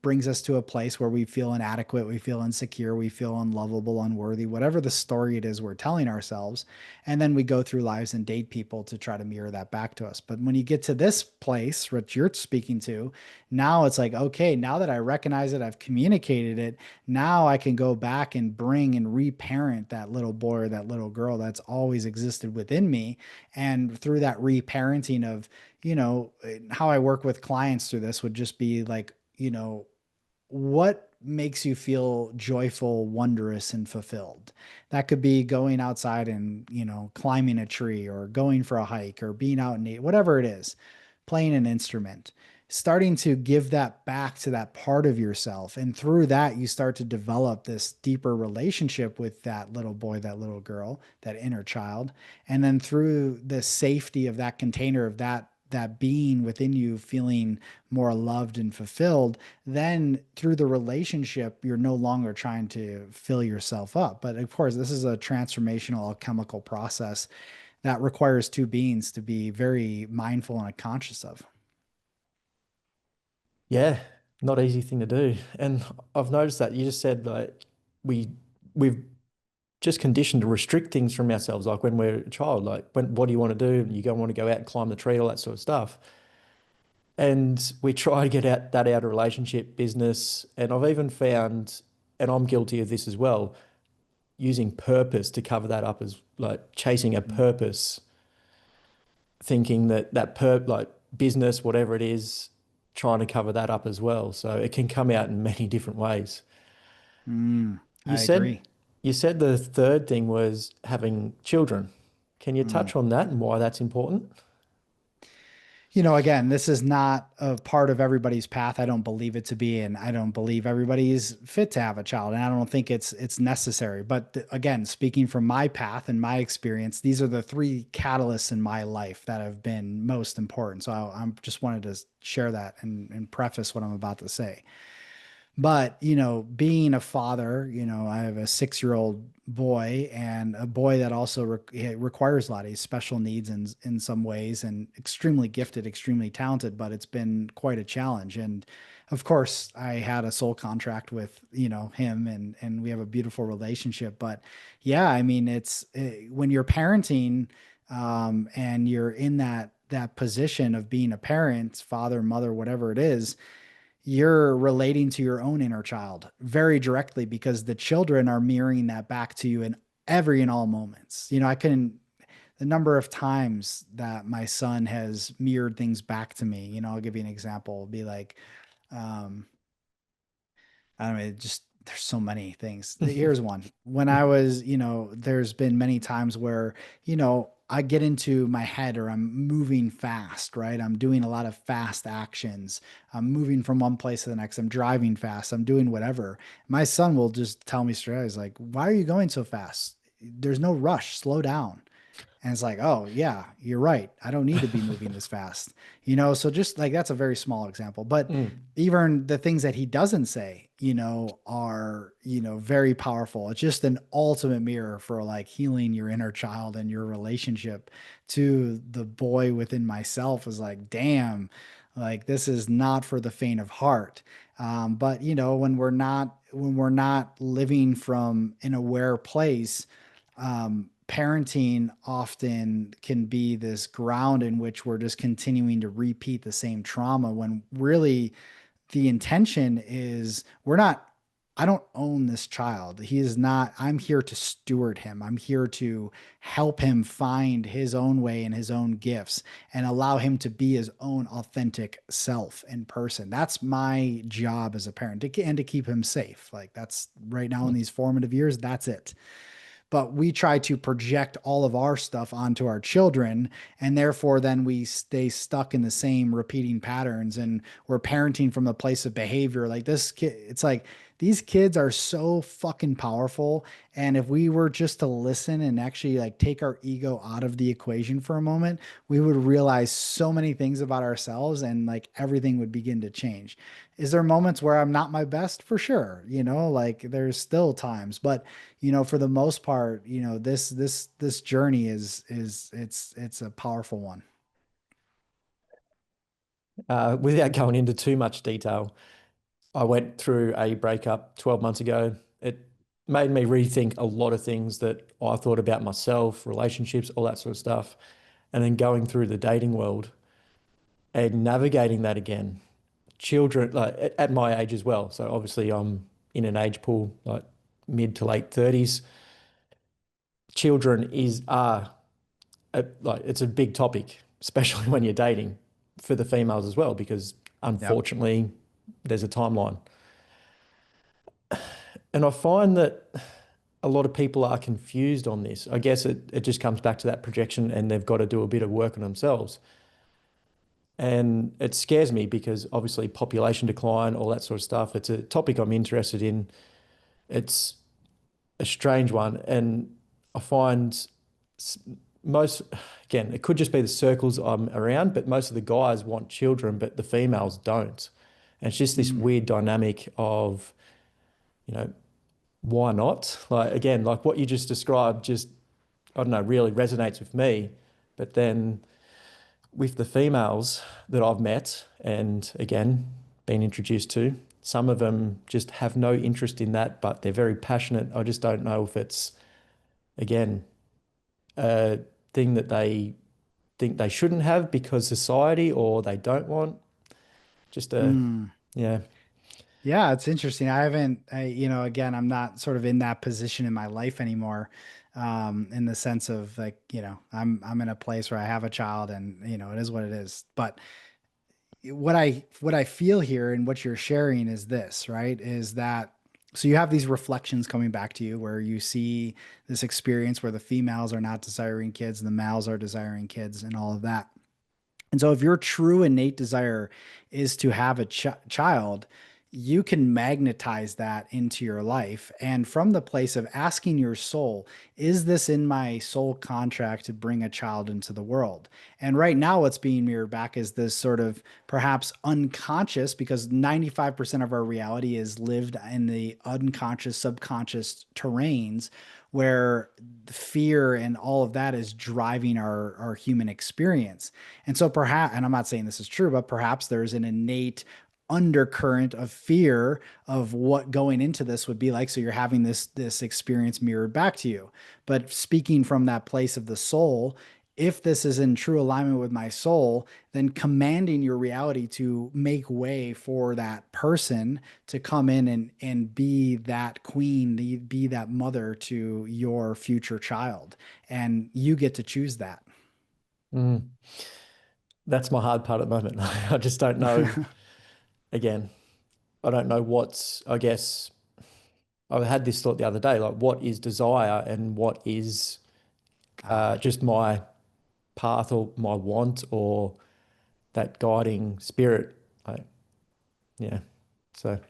brings us to a place where we feel inadequate, we feel insecure, we feel unlovable, unworthy, whatever the story it is we're telling ourselves. And then we go through lives and date people to try to mirror that back to us. But when you get to this place, what you're speaking to, now it's like, okay, now that I recognize it, I've communicated it, now I can go back and bring and reparent that little boy or that little girl that's always existed within me. And through that reparenting of, how I work with clients through this would just be like, what makes you feel joyful, wondrous, and fulfilled? That could be going outside and, climbing a tree or going for a hike or being out in nature, whatever it is, playing an instrument, starting to give that back to that part of yourself. And through that, you start to develop this deeper relationship with that little boy, that little girl, that inner child. And then through the safety of that container of that being within you feeling more loved and fulfilled, then through the relationship, you're no longer trying to fill yourself up. But of course, this is a transformational alchemical process that requires two beings to be very mindful and conscious of. Yeah, not easy thing to do. And I've noticed that you just said like we we've just conditioned to restrict things from ourselves, like when we're a child, like what do you want to do? You don't want to go out and climb the tree, all that sort of stuff. And we try to get out of relationship business. And I've even found, and I'm guilty of this as well, using purpose to cover that up, as like chasing a purpose, thinking that like business, whatever it is, trying to cover that up as well. So it can come out in many different ways. You I said agree. you said the third thing was having children. Can you Mm. touch on that and why that's important? Again, this is not a part of everybody's path. I don't believe it to be, and I don't believe everybody's fit to have a child, and I don't think it's necessary. But again, speaking from my path and my experience, these are the three catalysts in my life that have been most important. So I'm just wanted to share that and preface what I'm about to say. But, being a father, I have a 6-year-old boy and a boy that also requires a lot. He's special needs in some ways and extremely gifted, extremely talented, but it's been quite a challenge. And of course, I had a soul contract with, him and we have a beautiful relationship. But yeah, I mean, when you're parenting, and you're in that position of being a parent, father, mother, whatever it is, you're relating to your own inner child very directly because the children are mirroring that back to you in every and all moments. The number of times that my son has mirrored things back to me, I'll give you an example. It'll be like, um, I don't know, just there's so many things. Here's one. When I was, there's been many times where, I get into my head or I'm moving fast, right? I'm doing a lot of fast actions. I'm moving from one place to the next. I'm driving fast. I'm doing whatever. My son will just tell me straight, he's like, "Why are you going so fast? There's no rush. Slow down." And it's like, oh, yeah, you're right. I don't need to be moving this fast. So just like that's a very small example. But Mm. even the things that he doesn't say, are, very powerful. It's just an ultimate mirror for like healing your inner child and your relationship to the boy within myself is like, damn, like this is not for the faint of heart. But when we're not living from an aware place, parenting often can be this ground in which we're just continuing to repeat the same trauma when really the intention is I don't own this child. He is not, I'm here to steward him. I'm here to help him find his own way and his own gifts and allow him to be his own authentic self in person. That's my job as a parent and to keep him safe. Like that's right now in these formative years, that's it. But we try to project all of our stuff onto our children, and therefore then we stay stuck in the same repeating patterns, and we're parenting from a place of behavior like this kid. It's like these kids are so fucking powerful, and if we were just to listen and actually like take our ego out of the equation for a moment, we would realize so many things about ourselves, and like everything would begin to change. Is there moments where I'm not my best? For sure, like there's still times, but for the most part, this journey it's a powerful one. Without going into too much detail, I went through a breakup 12 months ago. It made me rethink a lot of things that I thought about myself, relationships, all that sort of stuff. And then going through the dating world and navigating that again. Children, like at my age as well. So obviously I'm in an age pool, like mid to late 30s. Children are like it's a big topic, especially when you're dating for the females as well, because Yep. unfortunately there's a timeline. And I find that a lot of people are confused on this. I guess it just comes back to that projection and they've got to do a bit of work on themselves. And it scares me because obviously population decline, all that sort of stuff. It's a topic I'm interested in. It's a strange one. And I find s- most, again, it could just be the circles I'm around, but most of the guys want children, but the females don't. And it's just this Mm, weird dynamic of, you know, why not? Like, again, like what you just described, just, I don't know, really resonates with me. But then with the females that I've met and again, been introduced to, some of them just have no interest in that, but they're very passionate. I just don't know if it's, again, a thing that they think they shouldn't have because society or they don't want. Just a, mm. yeah. Yeah, it's interesting. I haven't, again, I'm not sort of in that position in my life anymore, in the sense of like, I'm in a place where I have a child and, it is what it is. But what I feel here and what you're sharing is this, right? Is that so you have these reflections coming back to you where you see this experience where the females are not desiring kids and the males are desiring kids and all of that. And so, if your true innate desire is to have a child, you can magnetize that into your life. And from the place of asking your soul, is this in my soul contract to bring a child into the world? And right now, what's being mirrored back is this sort of perhaps unconscious, because 95% of our reality is lived in the unconscious, subconscious terrains where the fear and all of that is driving our human experience. And so perhaps, and I'm not saying this is true, but perhaps there's an innate undercurrent of fear of what going into this would be like. So you're having this experience mirrored back to you. But speaking from that place of the soul, if this is in true alignment with my soul, then commanding your reality to make way for that person to come in and be that queen, be that mother to your future child. And you get to choose that. Mm. That's my hard part at the moment. I just don't know. Again, I don't know what's, I guess, I had this thought the other day, like what is desire and what is Ah. just my path or my want or that guiding spirit. Like, yeah. So a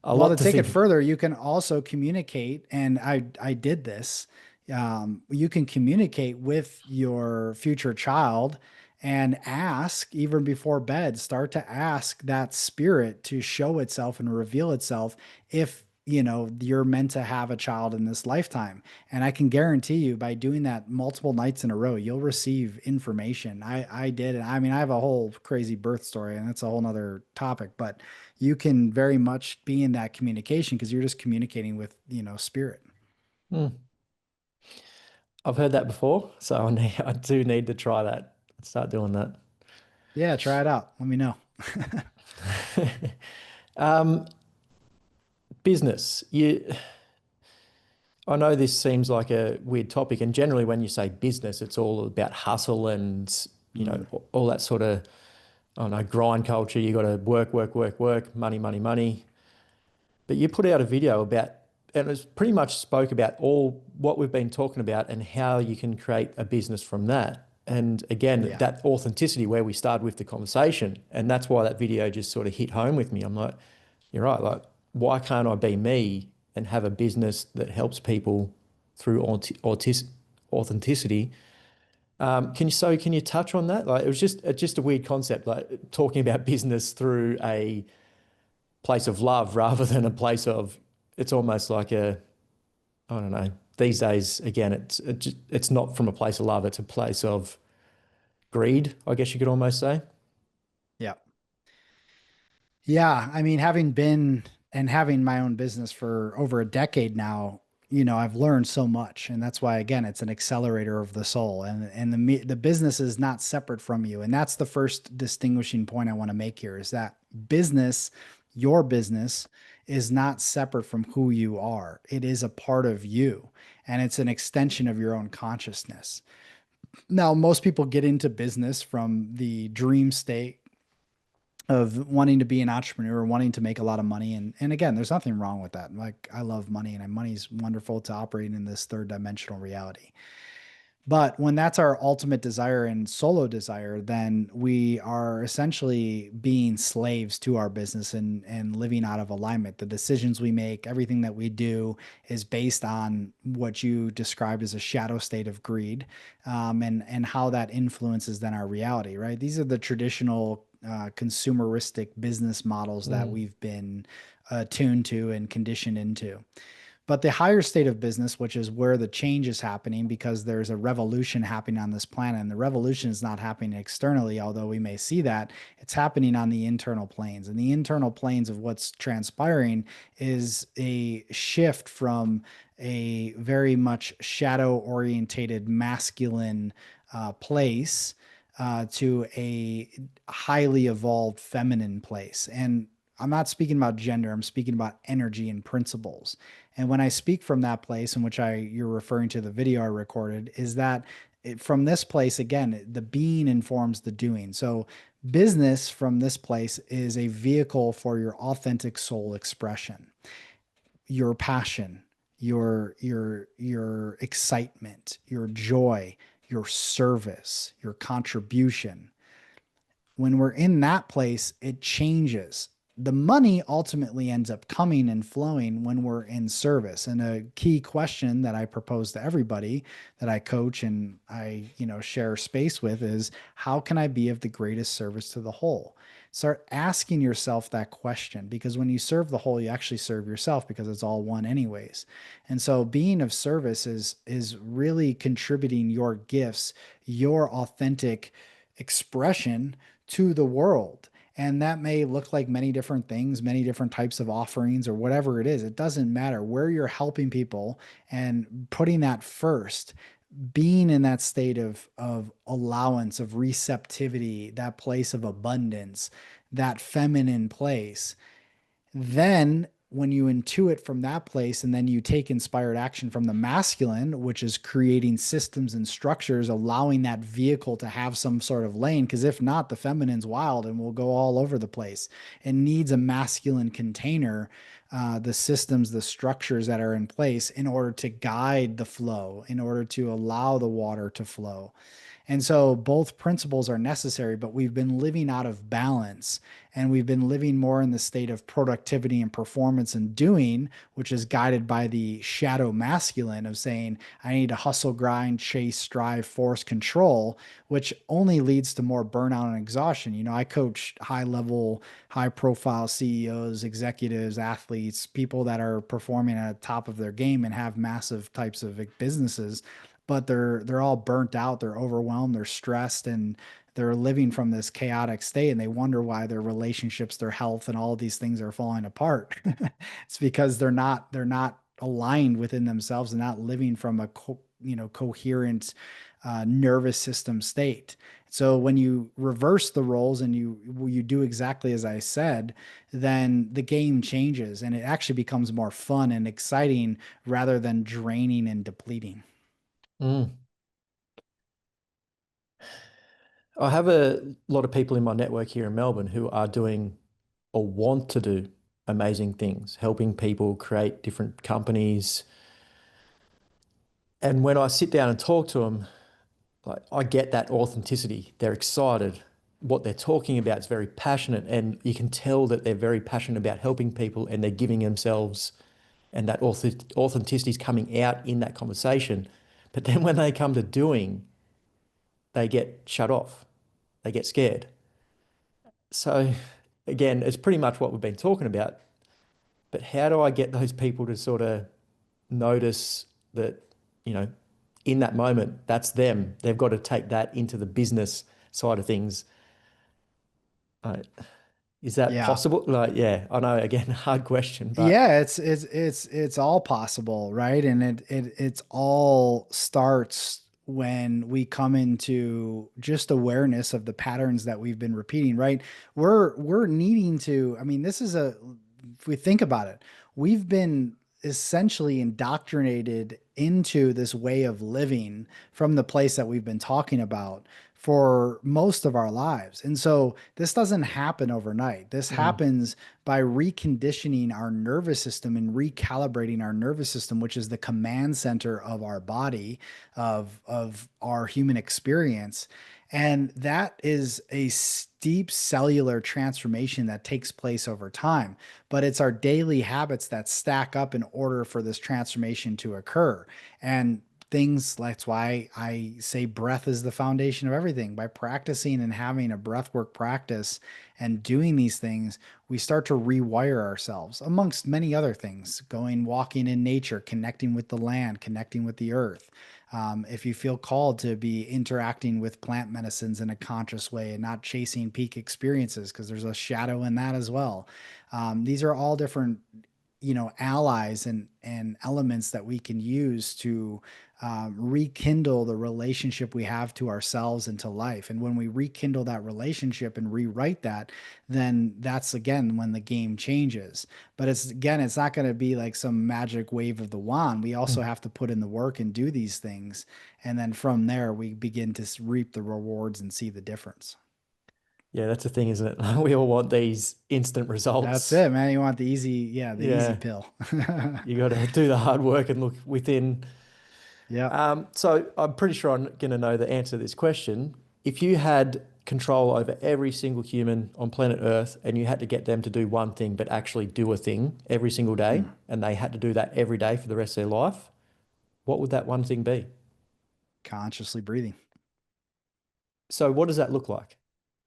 Well, to lot to take it think. further, you can also communicate, and I did this. You can communicate with your future child and ask even before bed. Start to ask that spirit to show itself and reveal itself if you're meant to have a child in this lifetime. And I can guarantee you, by doing that multiple nights in a row, you'll receive information. I did, and I mean, I have a whole crazy birth story, and that's a whole nother topic, but you can very much be in that communication because you're just communicating with, spirit. Hmm. I've heard that before, so I do need to try that. Start doing that. Yeah, try it out. Let me know. Um, business. I know this seems like a weird topic, and generally when you say business, it's all about hustle and Mm, all that sort of, I don't know, grind culture. You got to work, work, work, work, money, money, money. But you put out a video about, and it pretty much spoke about all what we've been talking about and how you can create a business from that. And again, yeah. that authenticity where we started with the conversation. And that's why that video just sort of hit home with me. I'm like, you're right. Like, why can't I be me and have a business that helps people through authenticity? Can you touch on that? Like, it was just a weird concept, like talking about business through a place of love rather than a place of, it's almost like a, I don't know, these days again it's not from a place of love, it's a place of greed, I guess you could almost say. Yeah. Yeah, I mean, having been and having my own business for over a decade now, I've learned so much, and that's why again, it's an accelerator of the soul, and the business is not separate from you, and that's the first distinguishing point I want to make here is that business, your business, is not separate from who you are. It is a part of you, and it's an extension of your own consciousness. Now, most people get into business from the dream state of wanting to be an entrepreneur, wanting to make a lot of money. And again, there's nothing wrong with that. Like I love money and money's wonderful to operate in this third dimensional reality. But when that's our ultimate desire and solo desire, then we are essentially being slaves to our business and living out of alignment. The decisions we make, everything that we do is based on what you described as a shadow state of greed, and how that influences then our reality, right? These are the traditional consumeristic business models that Mm, we've been tuned to and conditioned into. But the higher state of business, which is where the change is happening because there's a revolution happening on this planet, and the revolution is not happening externally, although we may see that, it's happening on the internal planes. And the internal planes of what's transpiring is a shift from a very much shadow orientated masculine place to a highly evolved feminine place. And I'm not speaking about gender, I'm speaking about energy and principles. And when I speak from that place in which you're referring to the video I recorded, is that from this place again, the being informs the doing. So Business from this place is a vehicle for your authentic soul expression, your passion, your excitement, your joy, your service, your contribution. When we're in that place, it changes. The money ultimately ends up coming and flowing when we're in service. And a key question that I propose to everybody that I coach and I share space with is, how can I be of the greatest service to the whole? Start asking yourself that question, because when you serve the whole, you actually serve yourself, because it's all one anyways. And so being of service is really contributing your gifts, your authentic expression to the world. And that may look like many different things, many different types of offerings, or whatever it is. It doesn't matter where you're helping people and putting that first, being in that state of allowance, of receptivity, that place of abundance, that feminine place. Then, when you intuit from that place and then you take inspired action from the masculine, which is creating systems and structures, allowing that vehicle to have some sort of lane, because if not, the feminine's wild and will go all over the place. It needs a masculine container, the systems, the structures that are in place in order to guide the flow, in order to allow the water to flow. And so both principles are necessary, but we've been living out of balance, and we've been living more in the state of productivity and performance and doing, which is guided by the shadow masculine of saying, I need to hustle, grind, chase, strive, force, control, which only leads to more burnout and exhaustion. I coach high level, high profile CEOs, executives, athletes, people that are performing at the top of their game and have massive types of businesses, but they're all burnt out, they're overwhelmed, they're stressed, and they're living from this chaotic state, and they wonder why their relationships, their health, and all of these things are falling apart. It's because they're not aligned within themselves and not living from a coherent nervous system state. So when you reverse the roles and you do exactly as I said, then the game changes and it actually becomes more fun and exciting rather than draining and depleting. Mm. I have a lot of people in my network here in Melbourne who are doing or want to do amazing things, helping people create different companies. And when I sit down and talk to them, like I get that authenticity. They're excited. What they're talking about is very passionate, and you can tell that they're very passionate about helping people and they're giving themselves, and that authenticity is coming out in that conversation. But then when they come to doing, they get shut off. They get scared. So again, it's pretty much what we've been talking about. But how do I get those people to sort of notice that, you know, in that moment, that's them. They've got to take that into the business side of things. Uh, is that Yeah. possible? Like, yeah, I know, again, hard question, but Yeah, it's all possible, right? And it's all starts when we come into just awareness of the patterns that we've been repeating, right? We're needing to, I mean, this is a, if we think about it, we've been essentially indoctrinated into this way of living from the place that we've been talking about for most of our lives. And so this doesn't happen overnight. This mm, happens by reconditioning our nervous system and recalibrating our nervous system, which is the command center of our body, of our human experience. And that is a steep cellular transformation that takes place over time. But it's our daily habits that stack up in order for this transformation to occur. And that's why I say breath is the foundation of everything. By practicing and having a breathwork practice and doing these things, we start to rewire ourselves amongst many other things, going walking in nature, connecting with the land, connecting with the earth. If you feel called to be interacting with plant medicines in a conscious way and not chasing peak experiences, because there's a shadow in that as well. These are all different, allies and elements that we can use to rekindle the relationship we have to ourselves and to life. And when we rekindle that relationship and rewrite that, then that's again when the game changes. But it's not going to be like some magic wave of the wand. We also mm. have to put in the work and do these things. And then from there, we begin to reap the rewards and see the difference. Yeah, that's the thing, isn't it? We all want these instant That's results. it, man. You want the easy, yeah, the easy Yeah, pill. you got to do the hard work and look within. Yep. So I'm pretty sure I'm going to know the answer to this question. If you had control over every single human on planet Earth and you had to get them to do one thing, but actually do a thing every single day, Mm. and they had to do that every day for the rest of their life, what would that one thing be? Consciously breathing. So what does that look like?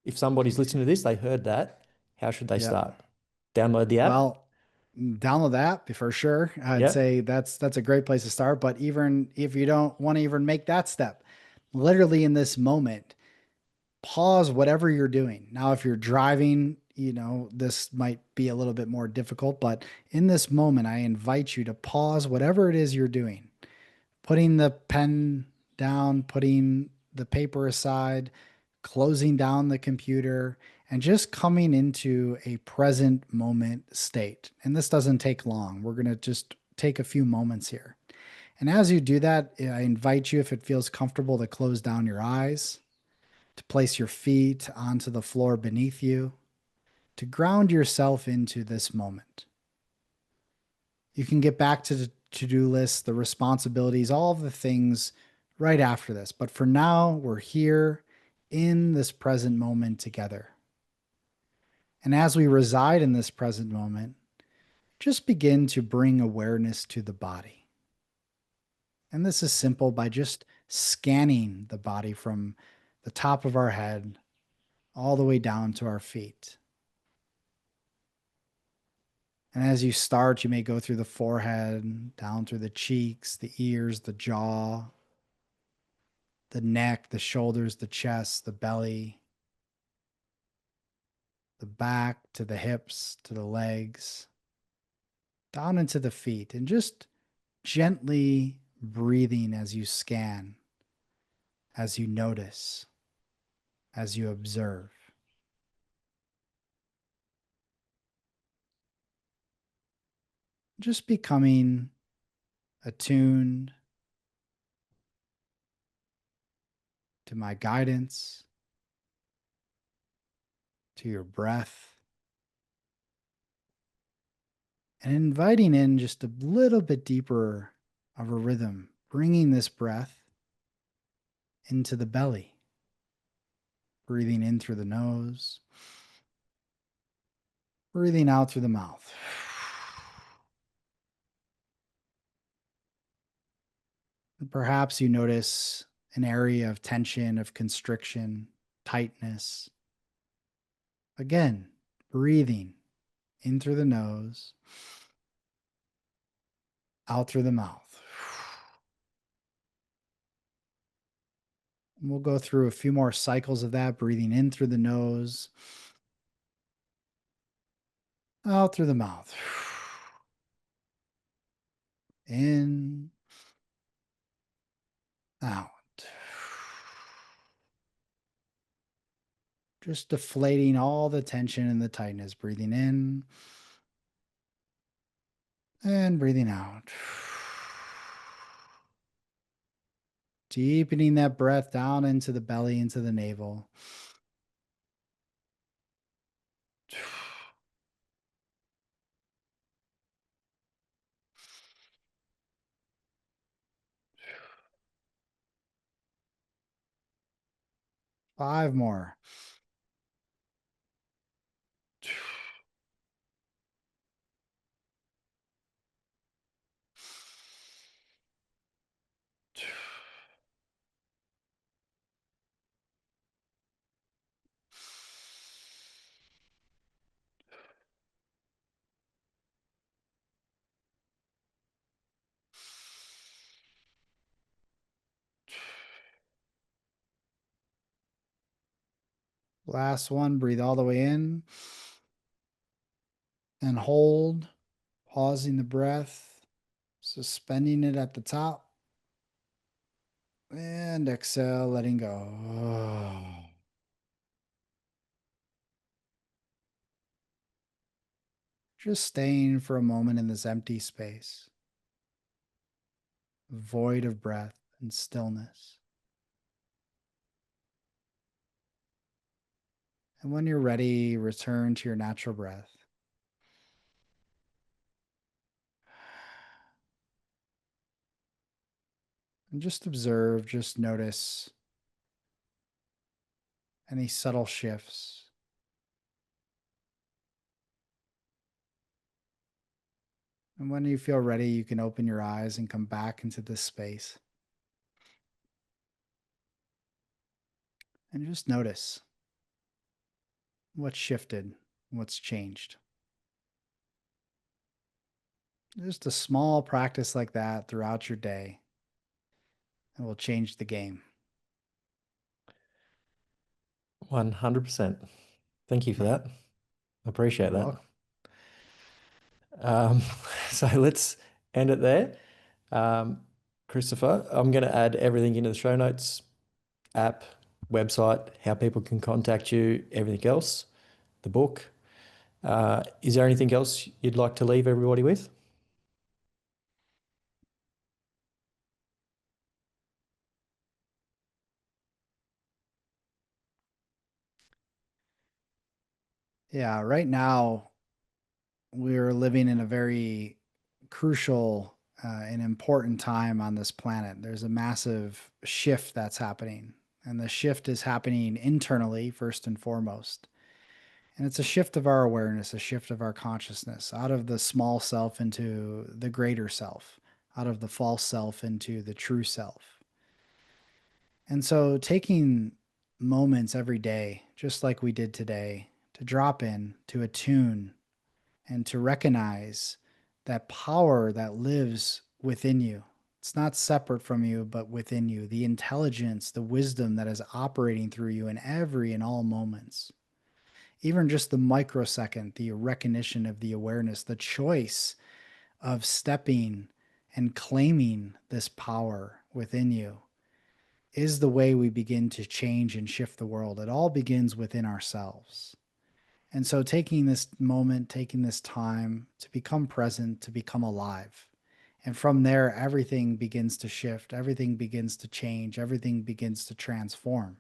If somebody's listening to this, they heard that, how should they Yep. start? Download the app? Well, download the app for sure. I'd Yeah. say that's a great place to start. But even if you don't want to even make that step, literally in this moment, pause whatever you're doing. Now, if you're driving, this might be a little bit more difficult, but in this moment, I invite you to pause whatever it is you're doing, putting the pen down, putting the paper aside, closing down the computer, and just coming into a present moment state. And this doesn't take long. We're going to just take a few moments here. And as you do that, I invite you, if it feels comfortable, to close down your eyes, to place your feet onto the floor beneath you, to ground yourself into this moment. You can get back to the to-do list, the responsibilities, all of the things right after this. But for now, we're here in this present moment together. And as we reside in this present moment, just begin to bring awareness to the body. And this is simple by just scanning the body from the top of our head all the way down to our feet. And as you start, you may go through the forehead, down through the cheeks, the ears, the jaw, the neck, the shoulders, the chest, the belly, the back to the hips, to the legs, down into the feet, and just gently breathing as you scan, as you notice, as you observe. Just becoming attuned to my guidance, to your breath, and inviting in just a little bit deeper of a rhythm, bringing this breath into the belly, breathing in through the nose, breathing out through the mouth. And perhaps you notice an area of tension, of constriction, tightness. Again, breathing in through the nose, out through the mouth. And we'll go through a few more cycles of that, breathing in through the nose, out through the mouth. In, out. Just deflating all the tension and the tightness, breathing in and breathing out. Deepening that breath down into the belly, into the navel. 5 more. 'Last one, breathe all the way in and hold, pausing the breath, suspending it at the top, and exhale, letting go. Just staying for a moment in this empty space, void of breath and stillness. And when you're ready, return to your natural breath. And just observe, just notice any subtle shifts. And when you feel ready, you can open your eyes and come back into this space. And just notice what's shifted, what's changed. Just a small practice like that throughout your day, and will change the game. 100%. Thank you for that. I appreciate You're that. welcome. Um, so let's end it there. Christopher, I'm going to add everything into the show notes, app, website, how people can contact you, everything else, the book. Is there anything else you'd like to leave everybody with? Yeah, right now we're living in a very crucial and important time on this planet. There's a massive shift that's happening, and the shift is happening internally, first and foremost. And it's a shift of our awareness, a shift of our consciousness out of the small self into the greater self, out of the false self into the true self. And so taking moments every day, just like we did today, to drop in, to attune, and to recognize that power that lives within you. It's not separate from you, but within you. The intelligence, the wisdom that is operating through you in every and all moments. Even just the microsecond, the recognition of the awareness, the choice of stepping and claiming this power within you is the way we begin to change and shift the world. It all begins within ourselves. And so, taking this moment, taking this time to become present, to become alive. And from there, everything begins to shift, everything begins to change, everything begins to transform.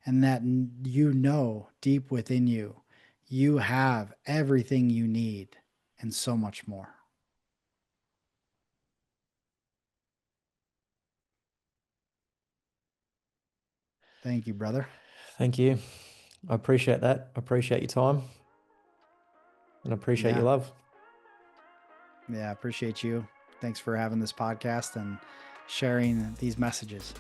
And that you know deep within you, you have everything you need and so much more. Thank you, brother. Thank you. I appreciate that. I appreciate your time and I appreciate your Yeah. love. Yeah. I appreciate you. Thanks for having this podcast and sharing these messages.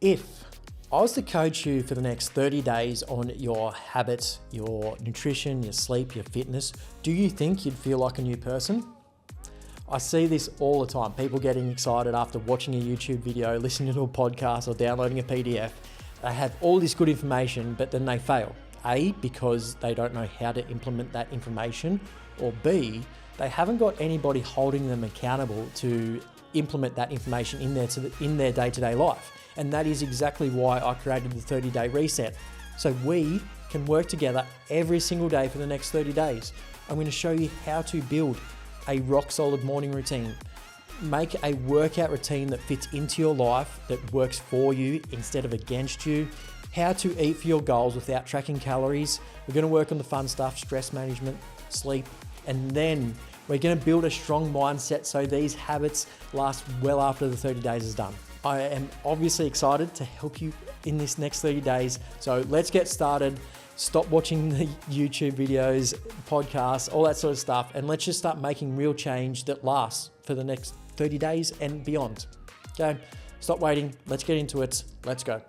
If I was to coach you for the next 30 days on your habits, your nutrition, your sleep, your fitness, do you think you'd feel like a new person? I see this all the time. People getting excited after watching a YouTube video, listening to a podcast, or downloading a PDF. They have all this good information, but then they fail. A, because they don't know how to implement that information, or B, they haven't got anybody holding them accountable to implement that information in their day-to-day life. And that is exactly why I created the 30-day reset. So we can work together every single day for the next 30 days. I'm going to show you how to build a rock solid morning routine. Make a workout routine that fits into your life, that works for you instead of against you. How to eat for your goals without tracking calories. We're going to work on the fun stuff, stress management, sleep, and then we're going to build a strong mindset so these habits last well after the 30 days is done. I am obviously excited to help you in this next 30 days. So let's get started. Stop watching the YouTube videos, podcasts, all that sort of stuff, and let's just start making real change that lasts for the next 30 days and beyond. Okay, stop waiting. Let's get into it. Let's go.